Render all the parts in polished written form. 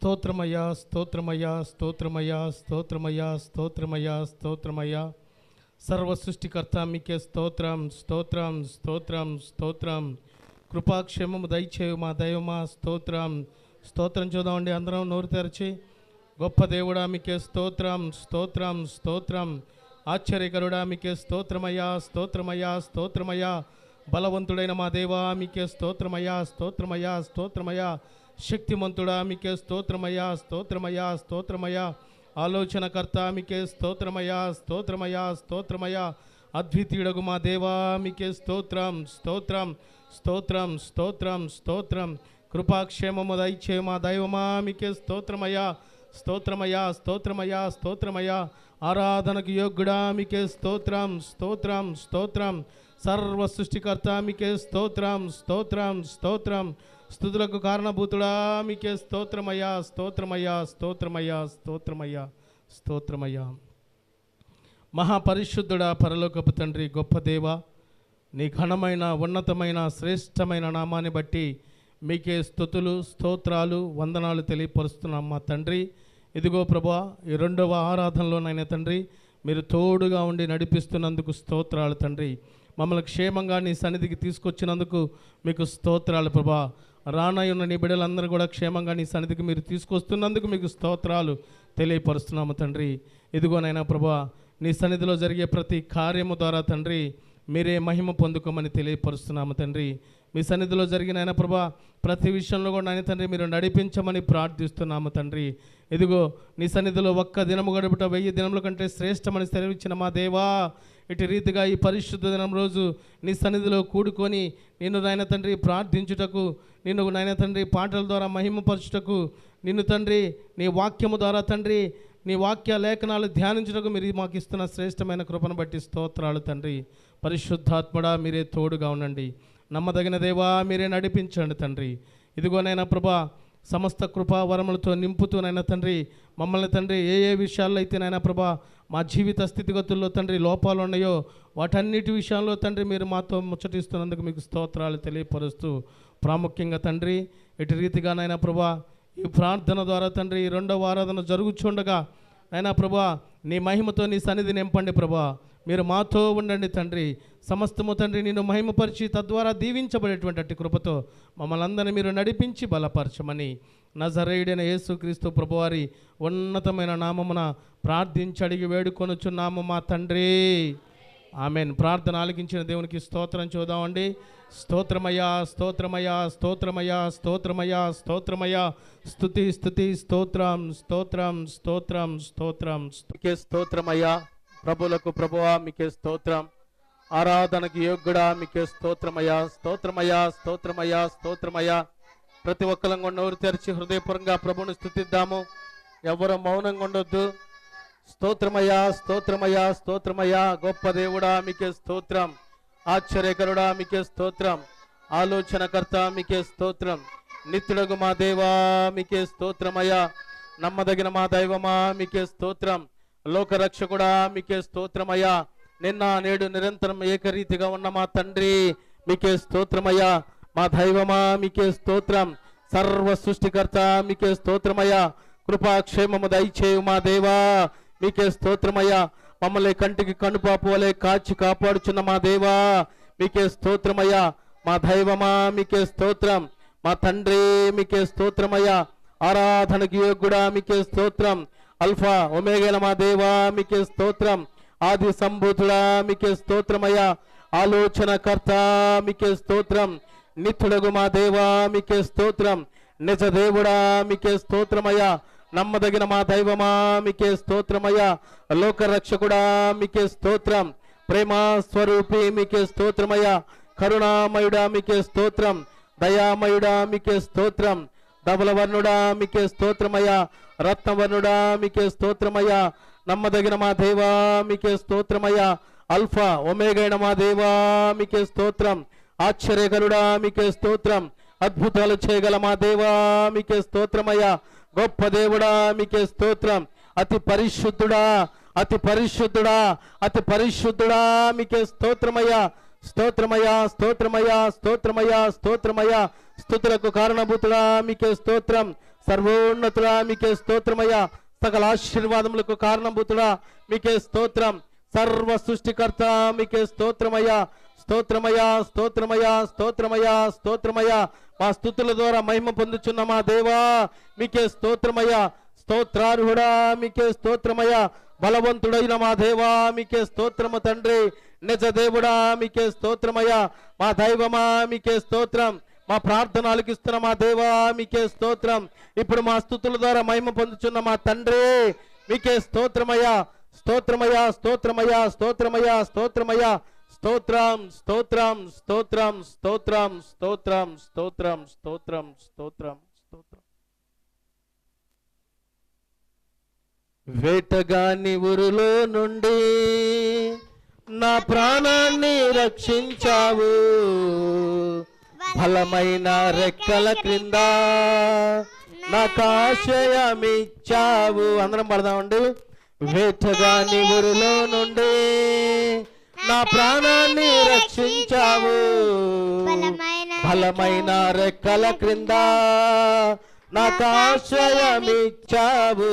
స్తోత్రమయ్యా, స్తోత్రమయ్యా, స్తోత్రమయ్యా, స్తోత్రమయ్యా, స్తోత్రమయ్యా, స్తోత్రమయ్యా. సర్వ సృష్టికర్త మీకే స్తోత్రం, స్తోత్రం, స్తోత్రం, స్తోత్రం. కృపాక్షేమము దయచేయు మా దైవమా, స్తోత్రం. స్తోత్రం చూద్దామండి అందరం నోరు తెరచి. గొప్ప దేవుడా మీకే స్తోత్రం, స్తోత్రం, స్తోత్రం. ఆశ్చర్యకరుడా మీకే స్తోత్రమయ్యా, స్తోత్రమయ్యా, స్తోత్రమయ్యా. బలవంతుడైన మా దేవా మీకే స్తోత్రమయ్యా, స్తోత్రమయ్యా, స్తోత్రమయ్యా. శక్తిమంతుడా మీకే స్తోత్రమయ్యా, స్తోత్రమయ్యా, స్తోత్రమయ్యా. ఆలోచనకర్త మీకే స్తోత్రమయ్యా, స్తోత్రమయ్యా, స్తోత్రమయ్యా. అద్వితీయుడగు మా దేవా మీకే స్తోత్రం, స్తోత్రం, స్తోత్రం, స్తోత్రం, స్తోత్రం. కృపాక్షేమము దయచే మా దైవమా మీకే స్తోత్రమయ్యా, స్తోత్రమయ్యా, స్తోత్రమయ్యా, స్తోత్రమయ్యా. ఆరాధనకు యోగ్యుడా మీకే స్తోత్రం, స్తోత్రం, స్తోత్రం. సర్వ సృష్టికర్త మీకే స్తోత్రం, స్తోత్రం, స్తోత్రం. స్తుతులకు కారణభూతుడా మీకే స్తోత్రమయ్యా, స్తోత్రమయ్యా, స్తోత్రమయ్యా, స్తోత్రమయ్యా, స్తోత్రమయ్యా. మహాపరిశుద్ధుడా పరలోకపు తండ్రి, గొప్ప దేవ, నీ ఘనమైన ఉన్నతమైన శ్రేష్టమైన నామాన్ని బట్టి మీకే స్తుతులు, స్తోత్రాలు, వందనాలు తెలియపరుస్తున్నాం మా తండ్రి. ఇదిగో ప్రభా, ఈ రెండవ ఆరాధనలోనైనా తండ్రి మీరు తోడుగా ఉండి నడిపిస్తున్నందుకు స్తోత్రాలు తండ్రి. మమ్మల్ని క్షేమంగా నీ సన్నిధికి తీసుకొచ్చినందుకు మీకు స్తోత్రాలు ప్రభా. రానయ్యున్న నీ బిడ్డలందరూ కూడా క్షేమంగా నీ సన్నిధికి మీరు తీసుకొస్తున్నందుకు మీకు స్తోత్రాలు తెలియపరుస్తున్నాము తండ్రి. ఇదిగోనైనా ప్రభా, నీ సన్నిధిలో జరిగే ప్రతి కార్యము ద్వారా తండ్రి మీరే మహిమ పొందుకోమని తెలియపరుస్తున్నాము తండ్రి. మీ సన్నిధిలో జరిగిన ఆయన ప్రభా ప్రతి విషయంలో కూడా ఆయన తండ్రి మీరు నడిపించమని ప్రార్థిస్తున్నాము తండ్రి. ఇదిగో నీ సన్నిధిలో ఒక్క దినము గడుపుట 1000 దినముల కంటే శ్రేష్టమని సెలవిచ్చిన మా దేవా, ఇటు రీతిగా ఈ పరిశుద్ధ దినం రోజు నీ సన్నిధిలో కూడుకొని నిన్ను నాయన తండ్రి ప్రార్థించుటకు, నిన్ను నాయన తండ్రి పాటల ద్వారా మహిమపరచుటకు, నిన్ను తండ్రి నీ వాక్యము ద్వారా తండ్రి నీ వాక్య లేఖనాలు ధ్యానించుటకు మీరు మాకు ఇస్తున్న శ్రేష్టమైన కృపను బట్టి స్తోత్రాలు తండ్రి. పరిశుద్ధాత్మడా మీరే తోడుగా ఉండండి. నమ్మదగిన దేవా మీరే నడిపించండి తండ్రి. ఇదిగోనైనా ప్రభా సమస్త కృపా వరములతో నింపుతూనైనా తండ్రి మమ్మల్ని తండ్రి ఏ విషయాల్లో అయితేనైనా ప్రభా మా జీవిత స్థితిగతుల్లో తండ్రి లోపాలు ఉన్నాయో వాటన్నిటి విషయాల్లో తండ్రి మీరు మాతో ముచ్చటిస్తున్నందుకు మీకు స్తోత్రాలు తెలియపరుస్తూ, ప్రాముఖ్యంగా తండ్రి ఇటు రీతిగానైనా ప్రభా ఈ ప్రార్థన ద్వారా తండ్రి ఈ రెండవ ఆరాధన జరుగుచుండగా అయినా ప్రభా నీ మహిమతో నీ సన్నిధి నింపండి ప్రభా. మీరు మాతో ఉండండి తండ్రి. సమస్తము తండ్రి నిన్ను మహిమపరిచి తద్వారా దీవించబడేటువంటి కృపతో మమ్మల్ని అందరినీ మీరు నడిపించి బలపరచమని నజరేయుడైన యేసుక్రీస్తు ప్రభువారి ఉన్నతమైన నామమున ప్రార్థించి అడిగి వేడుకొనుచున్నాము మా తండ్రి, ఆమెన్. ప్రార్థన ఆలకించిన దేవునికి స్తోత్రం చూద్దామండి. స్తోత్రమయ్యా, స్తోత్రమయ్యా, స్తోత్రమయ్యా, స్తోత్రమయ్యా, స్తోత్రమయ్యా. స్తుతి, స్తుతి, స్తోత్రం, స్తోత్రం, స్తోత్రం, స్తోత్రం. మీకే స్తోత్రమయ్యా. ప్రభులకు ప్రభువా మీకే స్తోత్రం. ఆరాధనకు యోగ్యుడా మీకే స్తోత్రమయ్యా, స్తోత్రమయ్యా, స్తోత్రమయ్యా, స్తోత్రమయ్యా. ప్రతి ఒక్కరం నోరు తెరిచి హృదయపూర్వకంగా ప్రభుని స్తుతిద్దాము. ఎవరు మౌనంగా ఉండొద్దు. స్తోత్రమయ్యా, స్తోత్రమయ్యా, స్తోత్రమయ్యా. గొప్ప దేవుడా మీకే స్తోత్రం. ఆశ్చర్యకరుడా మీకే స్తోత్రం. ఆలోచనకర్త మీకే స్తోత్రం. నిత్యుడగు మా దేవా మీకే స్తోత్రమయ్యా. నమ్మదగిన మా దైవమా మీకే స్తోత్రం. లోకరక్షకుడా మీకే స్తోత్రమయ్యా. నిన్న నేడు నిరంతరం ఏకరీతిగా ఉన్న మా తండ్రి మీకే స్తోత్రమయ్యా. మా దైవమా మీకే స్తోత్రం. సర్వ సృష్టికర్త మీకే స్తోత్రమయ్యా. కృపాక్షేమము దయచేయు మా దేవా మీకే స్తోత్రమయ్యా. మమ్మల్ని కంటికి కనుపాపు వలె కాచి కాపాడుచున్న మా దేవా మీకే స్తోత్రమయ్యా. మా దైవమా మీకే స్తోత్రం. మా తండ్రి మీకే స్తోత్రమయ్యా. ఆరాధనకు యోగ్యుడా మీకే స్తోత్రం. అల్ఫా ఒమేగల మా దేవా మీకే స్తోత్రం. ఆది సంభూతుడా మీకే స్తోత్రమయ్యా. ఆలోచనకర్త మీకే స్తోత్రం. నిత్యుడగు మా దేవా మీకే స్తోత్రం. నిజ దేవుడా మీకే స్తోత్రమయ్యా. నమ్మదగిన మా దైవమా మీకే స్తోత్రమయ్యా. లోకరక్షకుడా మీకే స్తోత్రం. ప్రేమా స్వరూపి మీకే స్తోత్రమయ్యా. కరుణామయుడా మీకే స్తోత్రం. దయామయుడా మీకే స్తోత్రం. ధవలవర్ణుడా మీకే స్తోత్రమయ్యా. రత్నవర్ణుడా మీకే స్తోత్రమయ్యా. నమ్మదగిన మా దేవా మీకే స్తోత్రమయ్యా. అల్ఫా ఒమేగైన మా దేవా మీకే స్తోత్రం. ఆశ్చర్యకరుడా మీకే స్తోత్రం. అద్భుతాలు చేయగల మా దేవా మీకే స్తోత్రమయ్యా. గొప్ప దేవుడా మీకే స్తోత్రం. అతి పరిశుద్ధుడా, అతి పరిశుద్ధుడా, అతి పరిశుద్ధుడా మీకే స్తోత్రమయ్యా. స్తోత్రమయ్యా, స్తోత్రమయ్యా, స్తోత్రమయ్యా, స్తోత్రమయ్యా. స్తుతులకు కారణభూతుడా మీకే స్తోత్రం. సర్వోన్నతుడా మీకే స్తోత్రమయ్యా. సకల ఆశీర్వాదములకు కారణభూతుడా మీకే స్తోత్రం. సర్వ సృష్టికర్త మీకే స్తోత్రమయ్యా, స్తోత్రమయ్యా, స్తోత్రమయ్యా, స్తోత్రమయ్యా, స్తోత్రమయ్యా. మా స్తుతుల ద్వారా మహిమ పొందుచున్న మా దేవా మీకే స్తోత్రమయ్యా. స్తోత్రార్హుడా మీకే స్తోత్రమయ్యా. బలవంతుడైన మా దేవా మీకే స్తోత్రము తండ్రి. నిజ దేవుడా మీకే స్తోత్రమయ్యా. మా దైవమా మీకే స్తోత్రం. మా ప్రార్థన ఆలకిస్తున్న మా దేవా మీకే స్తోత్రం. ఇప్పుడు మా స్తుతుల ద్వారా మహిమ పొందుచున్న మా తండ్రి మీకే స్తోత్రమయ్యా, స్తోత్రమయ్యా, స్తోత్రమయ్యా, స్తోత్రమయ్యా, స్తోత్రమయ్యా. స్తోత్రం, స్తోత్రం, స్తోత్రం, స్తోత్రం, స్తోత్రం, స్తోత్రం, స్తోత్రం, స్తోత్రం, స్తోత్రం. వేటగాని ఊరులో నుండి నా ప్రాణాన్ని రక్షించావు. బలమైన రెక్కల క్రింద నాకు ఆశ్రయమిచ్చావు. అందరం పడదామండి. వేటగాని ఊరులో నుండి నా ప్రాణాన్ని రక్షించావు. బలమైన రెక్కల క్రింద నాకు ఆశ్రయమిచ్చావు.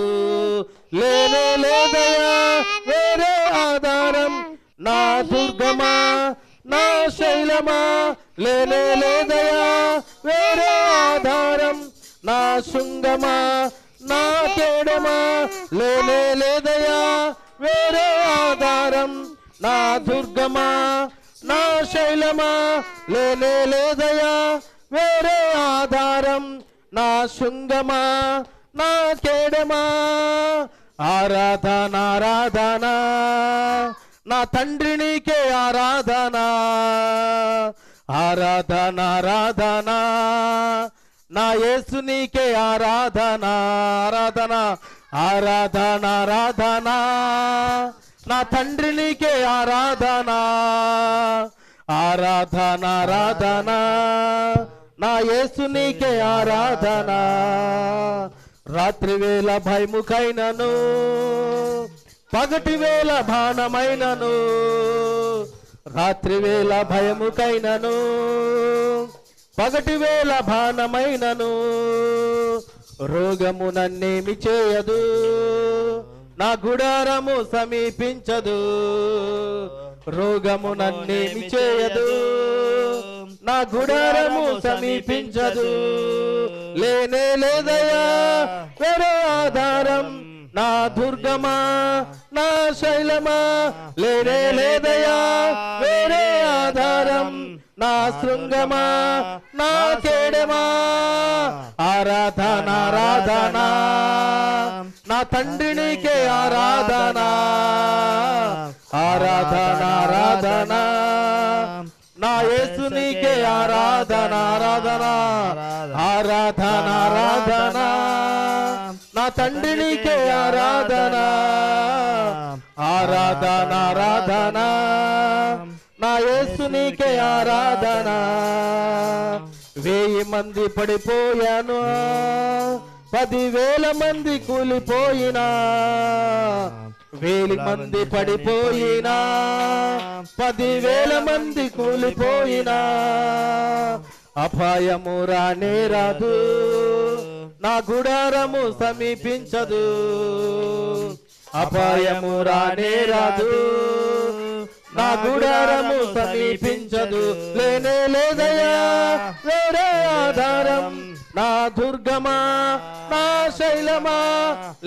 లేనే లేదయా వేరే ఆధారం, నా దుర్గమా నా శైలమా. లేనే లేదయా వేరే ఆధారం, నా శృంగమా నా కేడమా. లేనే లేదయా వేరే ఆధారం, నా దుర్గమా నా శైలమా. లేనే లేదయా వేరే ఆధారం, నా శృంగమా నా కేడమా. ఆరాధన ఆరాధన నా తండ్రి నీకే ఆరాధన. ఆరాధన ఆరాధన నా యేసు నీకే ఆరాధన. ఆరాధన ఆరాధన ఆరాధన నా తండ్రి నీకే ఆరాధన. ఆరాధన ఆరాధన నా యేసు నీకే ఆరాధన. రాత్రి వేళ భయముకైనను, పగటి వేళ బాణమైనను. రాత్రి వేళ భయముకైనను, పగటి వేళ బాణమైనను. రోగము నన్నేమి చేయదు, నా గుడారము సమీపించదు. రోగము నన్నేమి చేయదు, నా గుడారము సమీపించదు. లేనే లేదయా వేరే ఆధారం, నా దుర్గమా నా శైలమా. లేనే లేదయా వేరే ఆధారం, నా శృంగమా నా కేడమా. ఆరాధన ఆరాధన నా తండ్రి నీకే ఆరాధన. ఆరాధన ఆరాధన నా యేసు నీకే ఆరాధన. ఆరాధన ఆరాధన ఆరాధన నా తండ్రి నీకే ఆరాధన. ఆరాధన ఆరాధన నా యేసు నీకే ఆరాధన. 1000 మంది పడిపోయాను, 10,000 మంది కూలిపోయినా. 1000 మంది పడిపోయినా, 10,000 మంది కూలిపోయినా. అపాయము రానే రాదు, నా గుడారము సమీపించదు. అపాయము రానే రాదు, నా గుడారము సమీపించదు. లేనే లేదయా వేరే ఆధారం, నా దుర్గమా నా శైలమా.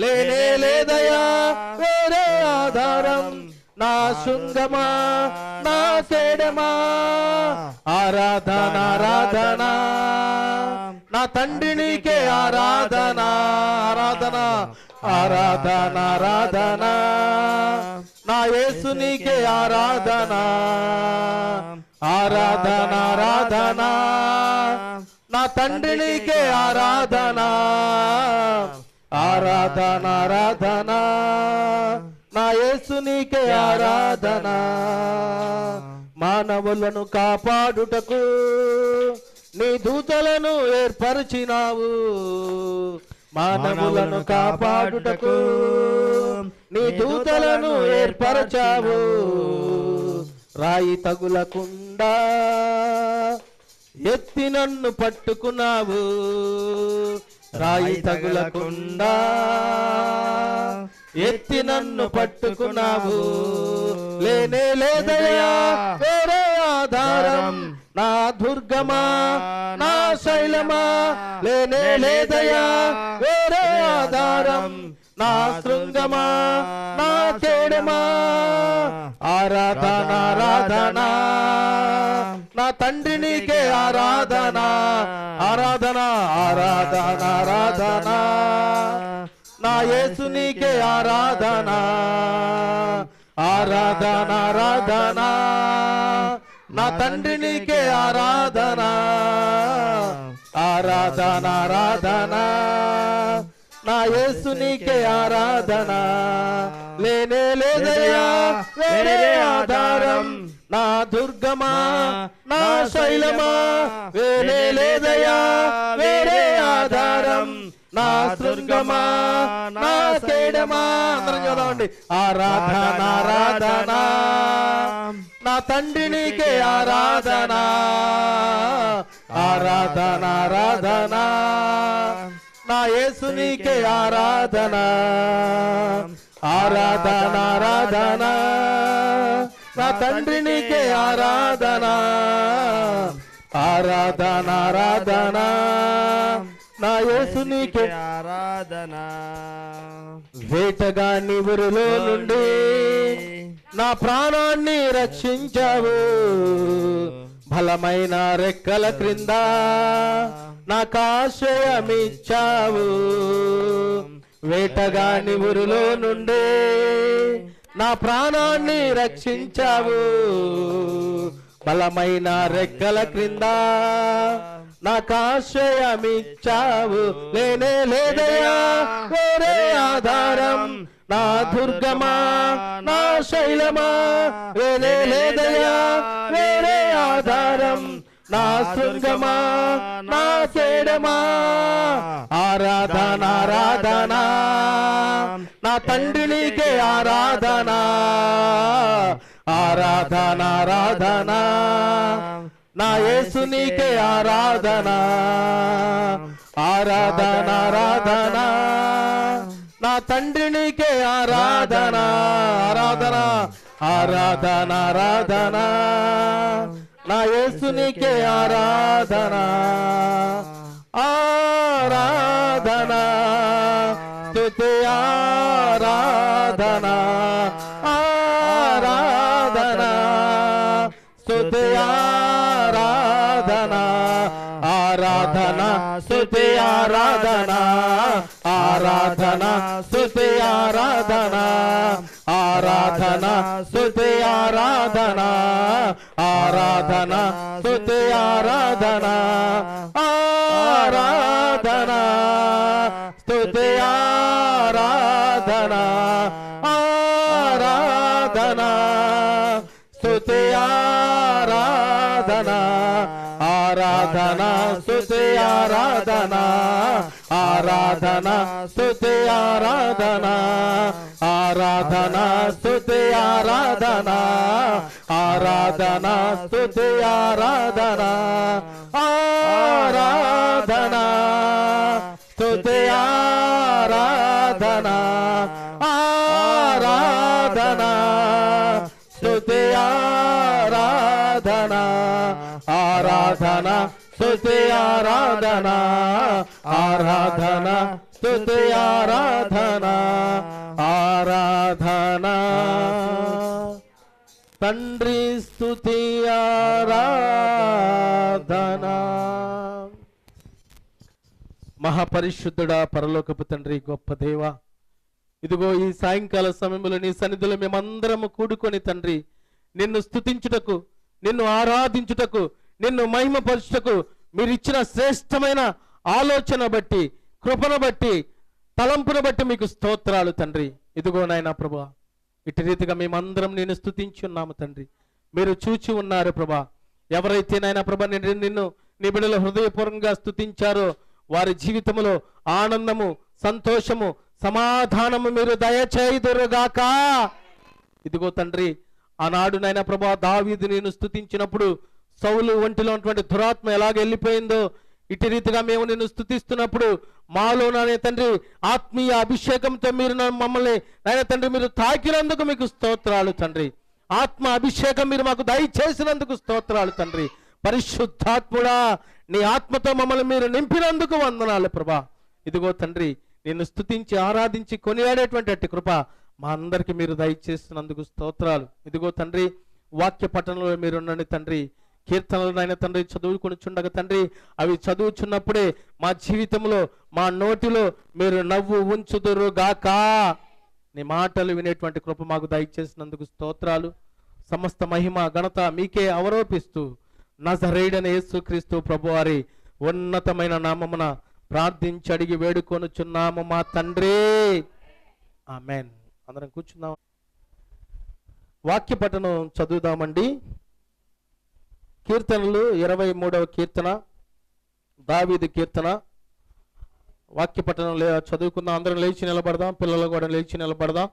లేనే లేదయా వేరే ఆధారం, నా శృంగమా నా కేడమా. ఆరాధన ఆరాధన నా తండ్రి నీకే ఆరాధన. ఆరాధన ఆరాధన ఆరాధన నా యేసు నీకే ఆరాధన. ఆరాధన ఆరాధన నా తండ్రి నీకే ఆరాధన. ఆరాధన ఆరాధన నా యేసు నీకే ఆరాధన. మానవులను కాపాడుటకు నీ దూతలను ఏర్పరిచినావు. మానవులను కాపాడుటకు నీ దూతలను ఏర్పరచావు. రాయి తగులకుండా ఎత్తి నన్ను పట్టుకున్నావు, రాయి తగులకుండా ఎత్తి నన్ను పట్టుకున్నావు. లేనే లేదయా వేరే ఆధారం, నా దుర్గమా నా శైలమా, లేనే లేదయా వేరే ఆధారం, నా శృంగమా నా కేడమా. ఆరాధన ఆరాధన నా తండ్రి నీకే ఆరాధన, ఆరాధన ఆరాధన ఆరాధన నా యేసు నీకే ఆరాధన, ఆరాధన ఆరాధన నా తండ్రి నీకే ఆరాధన, ఆరాధన ఆరాధన నా యేసు నీకే ఆరాధన. లేనే లేదయా వేరే ఆధారం, నా దుర్గమా నా శైలమా, వేరే లేదయా వేరే ఆధారం, నా శృంగమా నా కేడమా. అందరం చదవండి. ఆరాధన ఆరాధన నా తండ్రి నీకే ఆరాధన, ఆరాధన ఆరాధన నా యేసు నీకే ఆరాధన, ఆరాధన ఆరాధన నా తండ్రి నీకే ఆరాధన, ఆరాధన ఆరాధన నా యేసు నీకే ఆరాధన. వేటగాని ఊరిలో నుండి నా ప్రాణాన్ని రక్షించావు, బలమైన రెక్కల క్రింద నాకు ఆశ్రయమిచ్చావు. వేటగాని ఊరిలో నుండి నా ప్రాణాన్ని రక్షించావు, బలమైన రెక్కల క్రింద నాకు ఆశ్రయమిచ్చావు. లేనే లేదయా వేరే ఆధారం, నా దుర్గమా నా శైలమా, లేనే లేదయా వేరే ఆధారం, నా శృంగమా నా కేడమా. ఆరాధన ఆరాధన నా తండ్రి నీకే ఆరాధన, ఆరాధన ఆరాధన నా యేసు నీకే ఆరాధన, ఆరాధన ఆరాధన నా తండ్రి నీకే ఆరాధన, ఆరాధన ఆరాధన ఆరాధన నా యేసు నీకే ఆరాధన, ఆరాధన స్తుతి ఆరాధన, ఆరాధన స్తుతి ఆరాధన, ఆరాధన స్తుతి ఆరాధన, ఆరాధన స్తుతి ఆరాధన, ఆరాధన స్తుతి ఆరాధన, ఆరాధన స్తుతి ఆరాధన, ఆరాధన స్తుతి ఆరాధన, ఆరాధన స్తుతి ఆరాధన, ఆరాధన స్తుతి ఆరాధన, ఆరాధన స్తుతి ఆరాధన, ఆరాధన స్తుతి ఆరాధన, ఆరాధన స్తుతి ఆరాధన, ఆరాధన స్తుతి ఆరాధన, ఆరాధన స్తుతి ఆరాధన, ఆరాధన స్తుతి ఆరాధన, ఆరాధన స్తుతి ఆరాధన, ఆరాధన తండ్రి స్తుతి ఆరాధన. మహాపరిశుద్ధుడా పరలోకపు తండ్రి గొప్ప దేవా, ఇదిగో ఈ సాయంకాల సమయంలో నీ సన్నిధిలో మేమందరము కూడుకొని తండ్రి నిన్ను స్తుతించుటకు, నిన్ను ఆరాధించుటకు, నిన్ను మహిమపరచుటకు మీరు ఇచ్చిన శ్రేష్టమైన ఆలోచన బట్టి, కృపను బట్టి, తలంపును బట్టి మీకు స్తోత్రాలు తండ్రి. ఇదిగో నాయనా ప్రభువా, ఇటు రీతిగా మేమందరం నేను స్తుతించి ఉన్నాము తండ్రి. మీరు చూచి ఉన్నారు ప్రభా. ఎవరైతే నాయనా ప్రభా నిన్ను నీ బిడ్డలు హృదయపూర్వకంగా స్తుతించారో వారి జీవితంలో ఆనందము, సంతోషము, సమాధానము మీరు దయచేయుదురుగాక. ఇదిగో తండ్రి, ఆనాడు నాయన ప్రభా దావీదు నేను స్తుతించినప్పుడు సౌలు ఒంటిలో ఉన్నటువంటి దురాత్మ ఎలాగ వెళ్ళిపోయిందో ఇటు రీతిగా మేము నిన్ను స్తుతిస్తున్నప్పుడు మాలో నాయన తండ్రి ఆత్మీయ అభిషేకంతో మీరు మమ్మల్ని నాయన తండ్రి మీరు తాకినందుకు మీకు స్తోత్రాలు తండ్రి. ఆత్మ అభిషేకం మీరు మాకు దయచేసినందుకు స్తోత్రాలు తండ్రి. పరిశుద్ధాత్ముడా నీ ఆత్మతో మమ్మల్ని మీరు నింపినందుకు వందనాలు ప్రభా. ఇదిగో తండ్రి నిన్ను స్తుతించి ఆరాధించి కొనియాడేటువంటి అట్టి కృప మా అందరికి మీరు దయచేసినందుకు స్తోత్రాలు. ఇదిగో తండ్రి వాక్య పఠనంలో మీరుండండి తండ్రి. కీర్తనలనైనా తండ్రి చదువుకొని చుండగా తండ్రి అవి చదువుచున్నప్పుడే మా జీవితంలో మా నోటిలో మీరు నవ్వు ఉంచుదురు గాక. నీ మాటలు వినేటువంటి కృప మాకు దయచేసినందుకు స్తోత్రాలు. సమస్త మహిమ ఘనత మీకే అవరోపిస్తూ నజరేయుడైన యేసుక్రీస్తు ప్రభువారి ఉన్నతమైన నామమున ప్రార్థించి అడిగి వేడుకొనుచున్నాము మా తండ్రి, ఆమేన్. అందరం కూర్చుందాం. వాక్య పఠనం చదువుదామండి. కీర్తనలు 23వ కీర్తన, దావీదు కీర్తన. వాక్య పఠనం చదువుకుందాం. అందరం లేచి నిలబడదాం, పిల్లలు కూడా లేచి నిలబడదాం.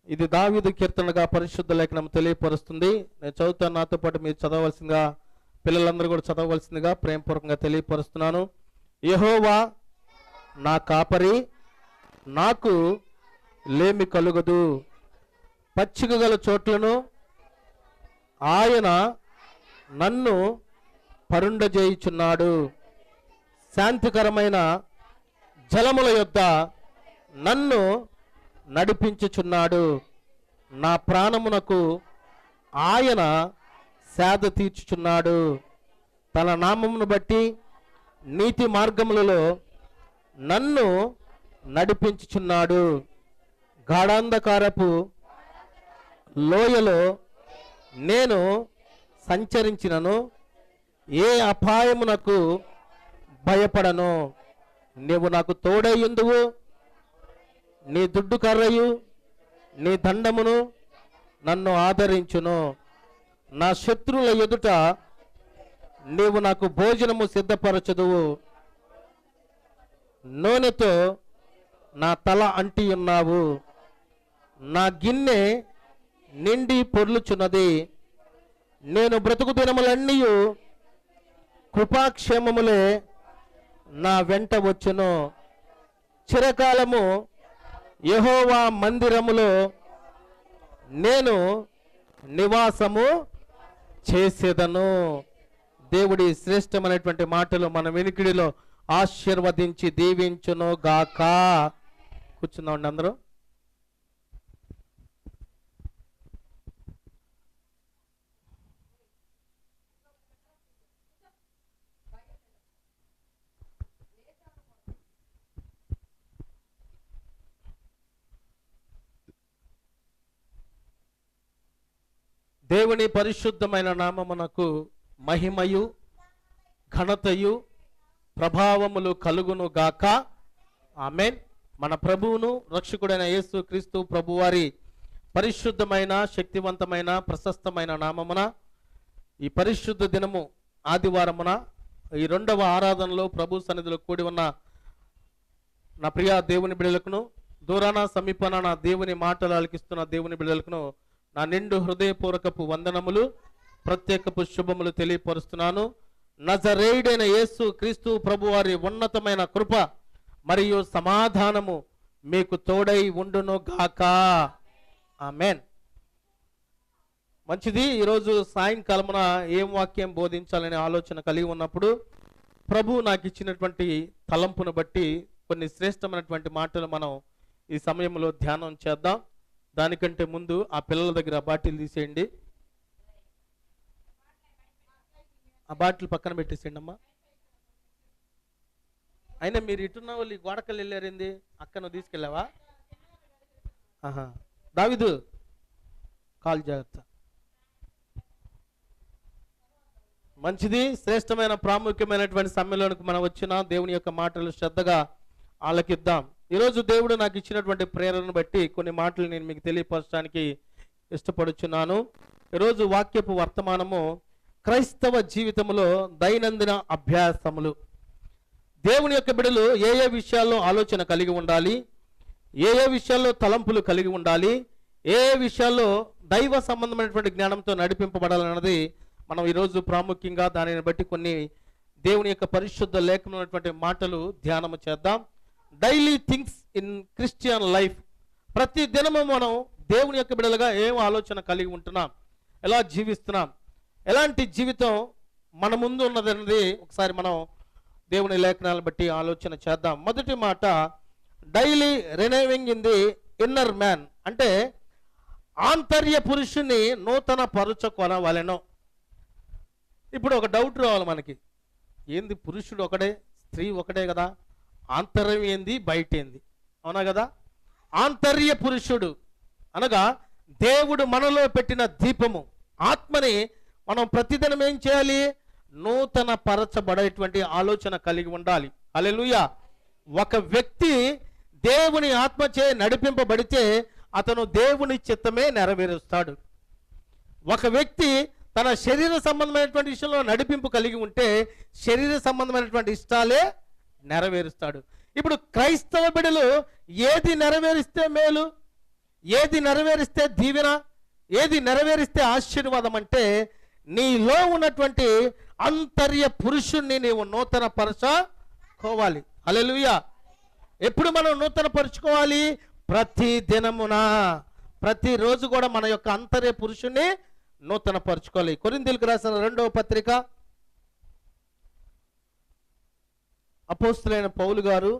ఇది దావీదు కీర్తనగా పరిశుద్ధ లేఖనం తెలియపరుస్తుంది. నేను చదువుతాను, నాతో పాటు మీరు చదవవలసిందిగా, పిల్లలందరూ కూడా చదవవలసిందిగా ప్రేమపూర్వకంగా తెలియపరుస్తున్నాను. యెహోవా నా కాపరి, నాకు లేమి కలుగదు. పచ్చిక గల చోట్లను ఆయన నన్ను పరుండజేయుచున్నాడు. శాంతికరమైన జలముల యొద్ద నన్ను నడిపించుచున్నాడు. నా ప్రాణమునకు ఆయన సేద తీర్చుచున్నాడు. తన నామమును బట్టి నీతి మార్గములలో నన్ను నడిపించుచున్నాడు. గాఢాంధకారపు లోయలో నేను సంచరించినను ఏ అపాయమునకు భయపడను. నీవు నాకు తోడైయుందువు. నీ దుడ్డు కర్రయు నీ దండమును నన్ను ఆదరించును. నా శత్రువుల ఎదుట నీవు నాకు భోజనము సిద్ధపరచుదువు. నూనెతో నా తల అంటి ఉన్నావు. నా గిన్నె నిండి పొర్లుచున్నది. నేను బ్రతుకు దినములన్నీ కృపాక్షేమములే నా వెంట వచ్చును. చిరకాలము యెహోవా మందిరములో నేను నివాసము చేసేదను. దేవుడి శ్రేష్టమైనటువంటి మాటలు మన వినికిడిలో ఆశీర్వదించి దీవించును గాక. కూర్చుందామండి అందరూ. దేవుని పరిశుద్ధమైన నామమునకు మహిమయు ఘనతయు ప్రభావములు కలుగును గాక. ఆమేన్. మన ప్రభువును రక్షకుడైన యేసు క్రీస్తు ప్రభువారి పరిశుద్ధమైన శక్తివంతమైన ప్రశస్తమైన నామమున ఈ పరిశుద్ధ దినము ఆదివారమున ఈ 2వ ఆరాధనలో ప్రభు సన్నిధిలో కూడి ఉన్న నా ప్రియ దేవుని బిడ్డలకును, దూరాన సమీపన నా దేవుని మాటలు ఆలకిస్తున్న దేవుని బిడ్డలకును నా నిండు హృదయపూర్వకపు వందనములు, ప్రత్యేకపు శుభములు తెలియపరుస్తున్నాను. నజరేయుడైన యేసు క్రీస్తు ప్రభువారి ఉన్నతమైన కృప మరియు సమాధానము మీకు తోడై ఉండును గాక. ఆమేన్. మంచిది. ఈరోజు సాయంకాలమున ఏం వాక్యం బోధించాలనే ఆలోచన కలిగి ఉన్నప్పుడు ప్రభు నాకు ఇచ్చినటువంటి తలంపును బట్టి కొన్ని శ్రేష్టమైనటువంటి మాటలు మనం ఈ సమయంలో ధ్యానం చేద్దాం. దానికంటే ముందు ఆ పిల్లల దగ్గర బాటిల్ తీసేయండి. ఆ బాటిల్ పక్కన పెట్టేసేయండి అమ్మా. అయినా మీరు ఇటున్న వాళ్ళు ఈ గోడకలు వెళ్ళారింది, అక్కను తీసుకెళ్ళావా? ఆహా. దావీదు కాల్ జాగ్రత్త. మంచిది. శ్రేష్టమైన ప్రాముఖ్యమైనటువంటి సమ్మెలోనికి మనం వచ్చిన దేవుని యొక్క మాటలు శ్రద్ధగా ఆలకిద్దాం. ఈరోజు దేవుడు నాకు ఇచ్చినటువంటి ప్రేరణను బట్టి కొన్ని మాటలు నేను మీకు తెలియపరచడానికి ఇష్టపడుచున్నాను. ఈరోజు వాక్యపు వర్తమానము క్రైస్తవ జీవితంలో దైనందిన అభ్యాసములు. దేవుని యొక్క బిడ్డలు ఏ ఏ విషయాల్లో ఆలోచన కలిగి ఉండాలి, ఏ ఏ విషయాల్లో తలంపులు కలిగి ఉండాలి, ఏ విషయాల్లో దైవ సంబంధమైనటువంటి జ్ఞానంతో నడిపింపబడాలన్నది మనం ఈరోజు ప్రాముఖ్యంగా దానిని బట్టి కొన్ని దేవుని యొక్క పరిశుద్ధ లేఖనమైనటువంటి మాటలు ధ్యానము చేద్దాం. Daily things in Christian life. ప్రతి దినము మనం దేవుని యొక్క బిడ్డలుగా ఏం ఆలోచన కలిగి ఉంటున్నాం, ఎలా జీవిస్తున్నాం, ఎలాంటి జీవితం మన ముందు ఉన్నదన్నది ఒకసారి మనం దేవుని లేఖనాలను బట్టి ఆలోచన చేద్దాం. మొదటి మాట, daily renewing in the inner man, అంటే ఆంతర్య పురుషుని నూతన పరుచుకొనవలెను. ఇప్పుడు ఒక డౌట్ రావాలి మనకి, ఏంది పురుషుడు ఒకడే స్త్రీ ఒకటే కదా, ఆంతర్యం ఏంది బయట ఏంది? అవునా కదా? ఆంతర్య పురుషుడు అనగా దేవుడు మనలో పెట్టిన దీపము, ఆత్మని మనం ప్రతిదినం ఏం చేయాలి? నూతన పరచబడేటువంటి ఆలోచన కలిగి ఉండాలి. హల్లెలూయా. ఒక వ్యక్తి దేవుని ఆత్మచే నడిపింపబడితే అతను దేవుని చిత్తమే నెరవేరుస్తాడు. ఒక వ్యక్తి తన శరీర సంబంధమైనటువంటి విషయంలో నడిపింపు కలిగి ఉంటే శరీర సంబంధమైనటువంటి ఇష్టాలే నెరవేరుస్తాడు. ఇప్పుడు క్రైస్తవ బిడ్డలు ఏది నెరవేరిస్తే మేలు, ఏది నెరవేరిస్తే దీవెన, ఏది నెరవేరిస్తే ఆశీర్వాదం అంటే నీలో ఉన్నటువంటి ఆంతర్య పురుషుణ్ణి నీవు నూతన పరచుకోవాలి. హల్లెలూయా. ఎప్పుడు మనం నూతన పరుచుకోవాలి? ప్రతి దినమున, ప్రతిరోజు కూడా మన యొక్క ఆంతర్య పురుషుణ్ణి నూతన పరుచుకోవాలి. కొరింథీయులకు రాసిన 2వ పత్రిక, అపోస్తలుడైన పౌలు గారు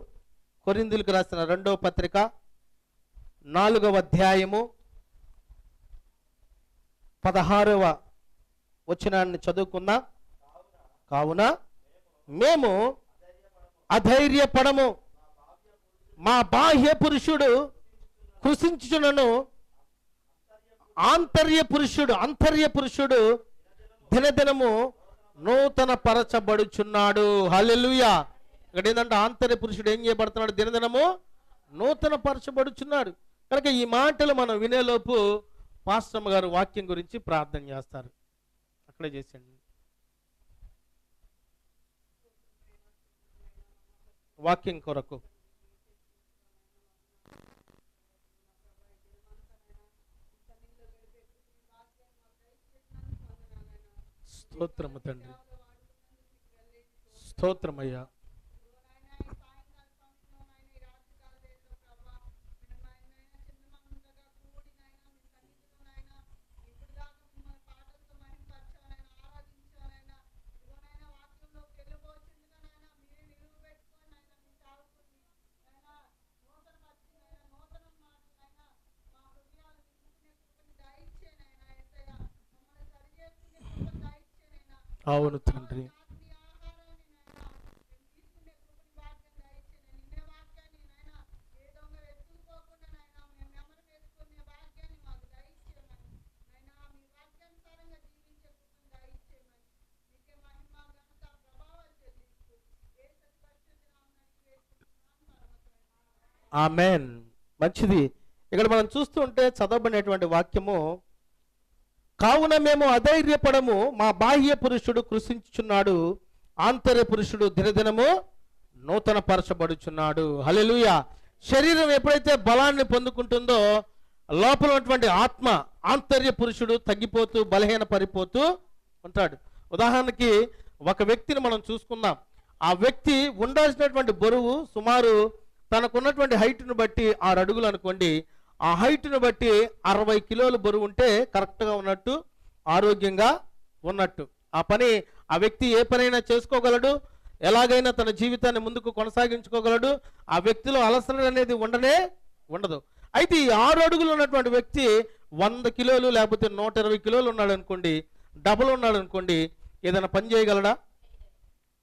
కొరింథీయులకు రాసిన 2వ పత్రిక 4వ అధ్యాయము 16వ వచనాన్ని చదువుకుందాం. కావున మేము అధైర్యపడము, మా బాహ్య పురుషుడు కృషించుచునను, ఆంతర్య పురుషుడు దినదినము నూతన పరచబడుచున్నాడు. హల్లెలూయా. ఇక్కడ ఏంటంటే ఆంతర్య పురుషుడు ఏం చేయబడుతున్నాడు? దినదినము నూతన పరచబడుచున్నాడు. కనుక ఈ మాటలు మనం వినేలోపు పాస్టమ్ గారు వాక్యం గురించి ప్రార్థన చేస్తారు. అక్కడే చేసేయండి. వాక్యం కొరకు స్తోత్రము తండ్రి, స్తోత్రమయ్యా. అవును తండ్రి. ఆమెన్. మంచిది. ఇక్కడ మనం చూస్తుంటే చదవబడినటువంటి వాక్యము, కావున మేము అధైర్యపడము, మా బాహ్య పురుషుడు కృషించుచున్నాడు, ఆంతర్య పురుషుడు దినదినము నూతన పరచబడుచున్నాడు. హల్లెలూయా. శరీరం ఎప్పుడైతే బలాన్ని పొందుకుంటుందో లోపల ఉన్నటువంటి ఆత్మ, ఆంతర్య పురుషుడు తగ్గిపోతూ బలహీన పడిపోతూ ఉంటాడు. ఉదాహరణకి ఒక వ్యక్తిని మనం చూసుకుందాం. ఆ వ్యక్తి ఉండాల్సినటువంటి బరువు సుమారు తనకున్నటువంటి హైట్ను బట్టి 6 అడుగులు అనుకోండి. ఆ హైట్ను బట్టి 60 కిలోలు బరువు ఉంటే కరెక్ట్గా ఉన్నట్టు, ఆరోగ్యంగా ఉన్నట్టు. ఆ పని ఆ వ్యక్తి ఏ పనైనా చేసుకోగలడు, ఎలాగైనా తన జీవితాన్ని ముందుకు కొనసాగించుకోగలడు. ఆ వ్యక్తిలో అలసట అనేది ఉండదు. అయితే ఈ 6 అడుగులు ఉన్నటువంటి వ్యక్తి 100 కిలోలు లేకపోతే 120 కిలోలు ఉన్నాడు అనుకోండి, డబుల్ ఉన్నాడు అనుకోండి, ఏదైనా పని చేయగలడా?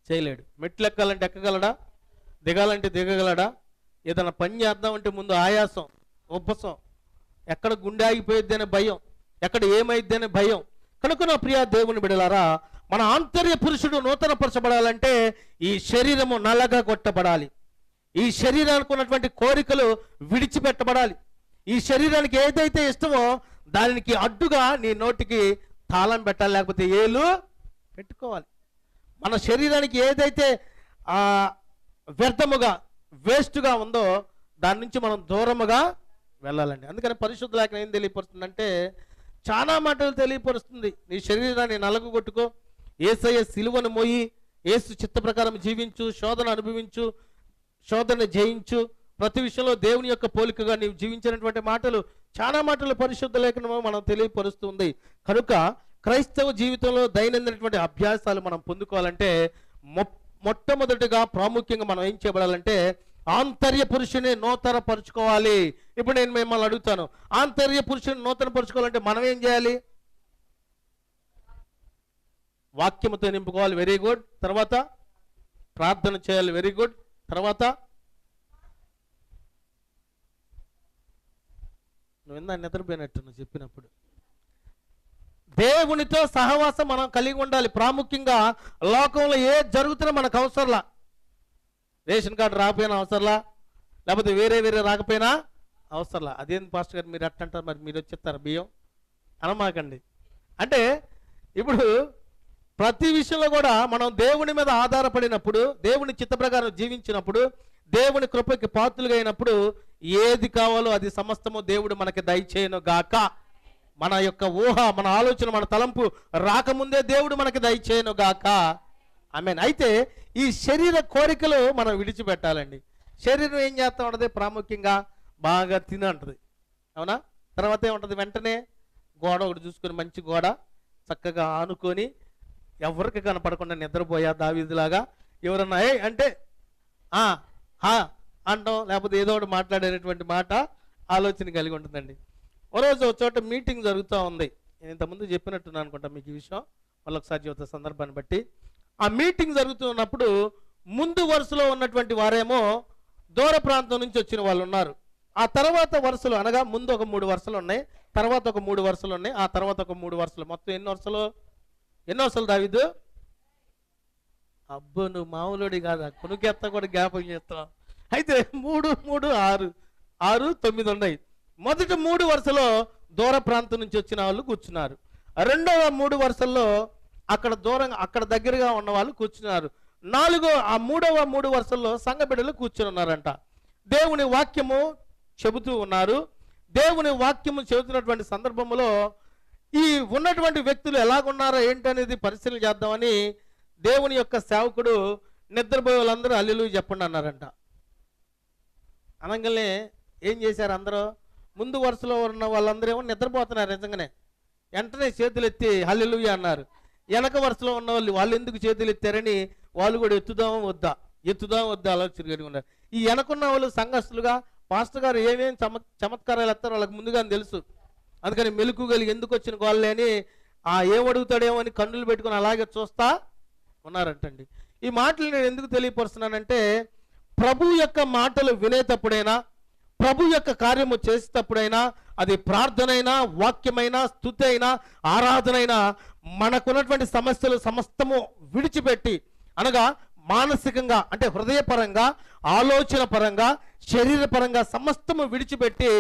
చేయలేడు. మెట్లు ఎక్కాలంటే ఎక్కగలడా? దిగాలంటే దిగగలడా? ఏదైనా పని చేద్దామంటే ముందు ఆయాసం, ఉబ్బసం, ఎక్కడ గుండె ఆగిపోయిద్ది అనే భయం, ఎక్కడ ఏమైద్ది అనే భయం. కనుక నా ప్రియ దేవుని బిడ్డలారా, మన ఆంతర్య పురుషుడు నూతన పరచబడాలంటే ఈ శరీరము నల్లగా కొట్టబడాలి. ఈ శరీరానికి ఉన్నటువంటి కోరికలు విడిచిపెట్టబడాలి. ఈ శరీరానికి ఏదైతే ఇష్టమో దానికి అడ్డుగా నీ నోటికి తాళం పెట్టాలి, లేకపోతే ఏలు పెట్టుకోవాలి. మన శరీరానికి ఏదైతే వ్యర్థముగా వేస్ట్గా ఉందో దాని నుంచి మనం దూరముగా వెళ్ళాలండి. అందుకని పరిశుద్ధ లేఖనం ఏం తెలియపరుస్తుందంటే చాలా మాటలు తెలియపరుస్తుంది. నీ శరీరాన్ని నలగొట్టుకో, యేసయ్య సిలువను మోయి, యేసు చిత్త ప్రకారం జీవించు, శోధన అనుభవించు, శోధన జయించు, ప్రతి విషయంలో దేవుని యొక్క పోలికగా నీవు జీవించినటువంటి మాటలు, చాలా మాటలు పరిశుద్ధ లేఖనము మనం తెలియపరుస్తుంది. కనుక క్రైస్తవ జీవితంలో దైనందినటువంటి అభ్యాసాలు మనం పొందుకోవాలంటే మొట్టమొదటిగా ప్రాముఖ్యంగా మనం ఏం చేయబడాలంటే ఆంతర్య పురుషుని నూతన పరుచుకోవాలి. ఇప్పుడు నేను మిమ్మల్ని అడుగుతాను, ఆంతర్య పురుషుని నూతన పరుచుకోవాలంటే మనం ఏం చేయాలి? వాక్యముతో నింపుకోవాలి, వెరీ గుడ్. తర్వాత ప్రార్థన చేయాలి, వెరీ గుడ్. తర్వాత నువ్వు ఇందా నిద్రపోయినట్టు నువ్వు చెప్పినప్పుడు దేవునితో సహవాసం మనం కలిగి ఉండాలి. ప్రాముఖ్యంగా లోకంలో ఏది జరుగుతున్నా మనకు అవసరంలా. రేషన్ కార్డు రాకపోయినా అవసరంలా, లేకపోతే వేరే రాకపోయినా అవసరంలా. అదేంటి పాస్టర్ గారు మీరు అట్టంటారు, మరి మీరు వచ్చేస్తారు బియ్యం అనమాకండి. అంటే ఇప్పుడు ప్రతి విషయంలో కూడా మనం దేవుని మీద ఆధారపడినప్పుడు, దేవుని చిత్త ప్రకారం జీవించినప్పుడు, దేవుని కృపకి పాత్రులుగా అయినప్పుడు ఏది కావాలో అది సమస్తము దేవుడు మనకి దయచేయను గాక. మన యొక్క ఊహ, మన ఆలోచన, మన తలంపు రాకముందే దేవుడు మనకి దయచేయను గాక. ఆమేన్. అయితే ఈ శరీర కోరికలు మనం విడిచిపెట్టాలండి. శరీరం ఏం చేస్తూ ఉంటుంది? ప్రాముఖ్యంగా బాగా తిని అంటుంది, అవునా? తర్వాత ఏముంటుంది? వెంటనే గోడ ఒకటి చూసుకొని, మంచి గోడ చక్కగా ఆనుకొని ఎవరికి కనపడకుండా నిద్రపోయా దావీదులాగా. ఎవరన్నా ఏ అంటే అంటాం, లేకపోతే ఏదో ఒకటి మాట్లాడేటువంటి మాట ఆలోచన కలిగి ఉంటుందండి. ఓ రోజు ఒక చోట మీటింగ్ జరుగుతూ ఉంది. నేను ఇంతకుముందు చెప్పినట్టున్నాను అనుకుంటా మీకు ఈ విషయం, మళ్ళీ ఒకసారి చెబుతా సందర్భాన్ని బట్టి. ఆ మీటింగ్ జరుగుతున్నప్పుడు ముందు వరుసలో ఉన్నటువంటి వారేమో దూర ప్రాంతం నుంచి వచ్చిన వాళ్ళు ఉన్నారు. ఆ తర్వాత వరుసలు అనగా ముందు ఒక 3 వరుసలు ఉన్నాయి, తర్వాత ఒక 3 వరుసలు ఉన్నాయి, ఆ తర్వాత ఒక 3 వరుసలు. మొత్తం ఎన్ని వరుసలు దావీదు? అబ్బో నువ్వు మామూలుడి కాదా, కొనుకెత్త కూడా జ్ఞాపకం చేస్తావు. అయితే 3, 3, 6, 6, 9 ఉన్నాయి. మొదటి 3 వరుసలో దూర ప్రాంతం నుంచి వచ్చిన వాళ్ళు కూర్చున్నారు. రెండవ 3 వరుసల్లో అక్కడ దగ్గరగా ఉన్న వాళ్ళు కూర్చున్నారు. ఆ మూడవ 3 వరుసల్లో సంఘ బిడ్డలు కూర్చుని ఉన్నారంట. దేవుని వాక్యము చెబుతూ ఉన్నారు. దేవుని వాక్యము చెబుతున్నటువంటి సందర్భంలో ఈ ఉన్నటువంటి వ్యక్తులు ఎలాగున్నారో ఏంటనేది పరిశీలన చేద్దామని దేవుని యొక్క సేవకుడు నిద్రపోయే వాళ్ళందరూ హల్లెలూయా చెప్పండి అన్నారంట. అనగానే ఏం చేశారు? అందరూ ముందు వరుసలో ఉన్న వాళ్ళందరూ ఏమో నిద్రపోతున్నారు. నిజంగానే వెంటనే చేతులు ఎత్తి హల్లెలూయా అన్నారు. వెనక వరుసలో ఉన్న వాళ్ళు ఎందుకు చేతులు ఎత్తారని వాళ్ళు కూడా ఎత్తుదామా వద్దా ఆలోచన కలిగి ఉన్నారు. ఈ వెనకున్న వాళ్ళు సంఘస్థులుగా పాస్టర్ గారు ఏమేమి చమత్కారాలు ఎత్తారో వాళ్ళకి ముందుగానే తెలుసు. అందుకని మెలుకు కలిగి ఎందుకు వచ్చిన వాళ్ళే అని ఏమడుగుతాడేమో అని కన్నులు పెట్టుకుని అలాగే చూస్తా ఉన్నారంటండి. ఈ మాటలు నేను ఎందుకు తెలియపరుస్తున్నానంటే, ప్రభు యొక్క మాటలు వినేటప్పుడైనా, ప్రభు యొక్క కార్యము చేసేటప్పుడైనా, అది ప్రార్థనైనా, వాక్యమైనా, స్తుతి అయినా, ఆరాధనైనా, మనకున్నటువంటి సమస్యలు సమస్తము విడిచిపెట్టి, అనగా మానసికంగా అంటే హృదయపరంగా, ఆలోచన పరంగా, శరీరపరంగా సమస్తము విడిచిపెట్టి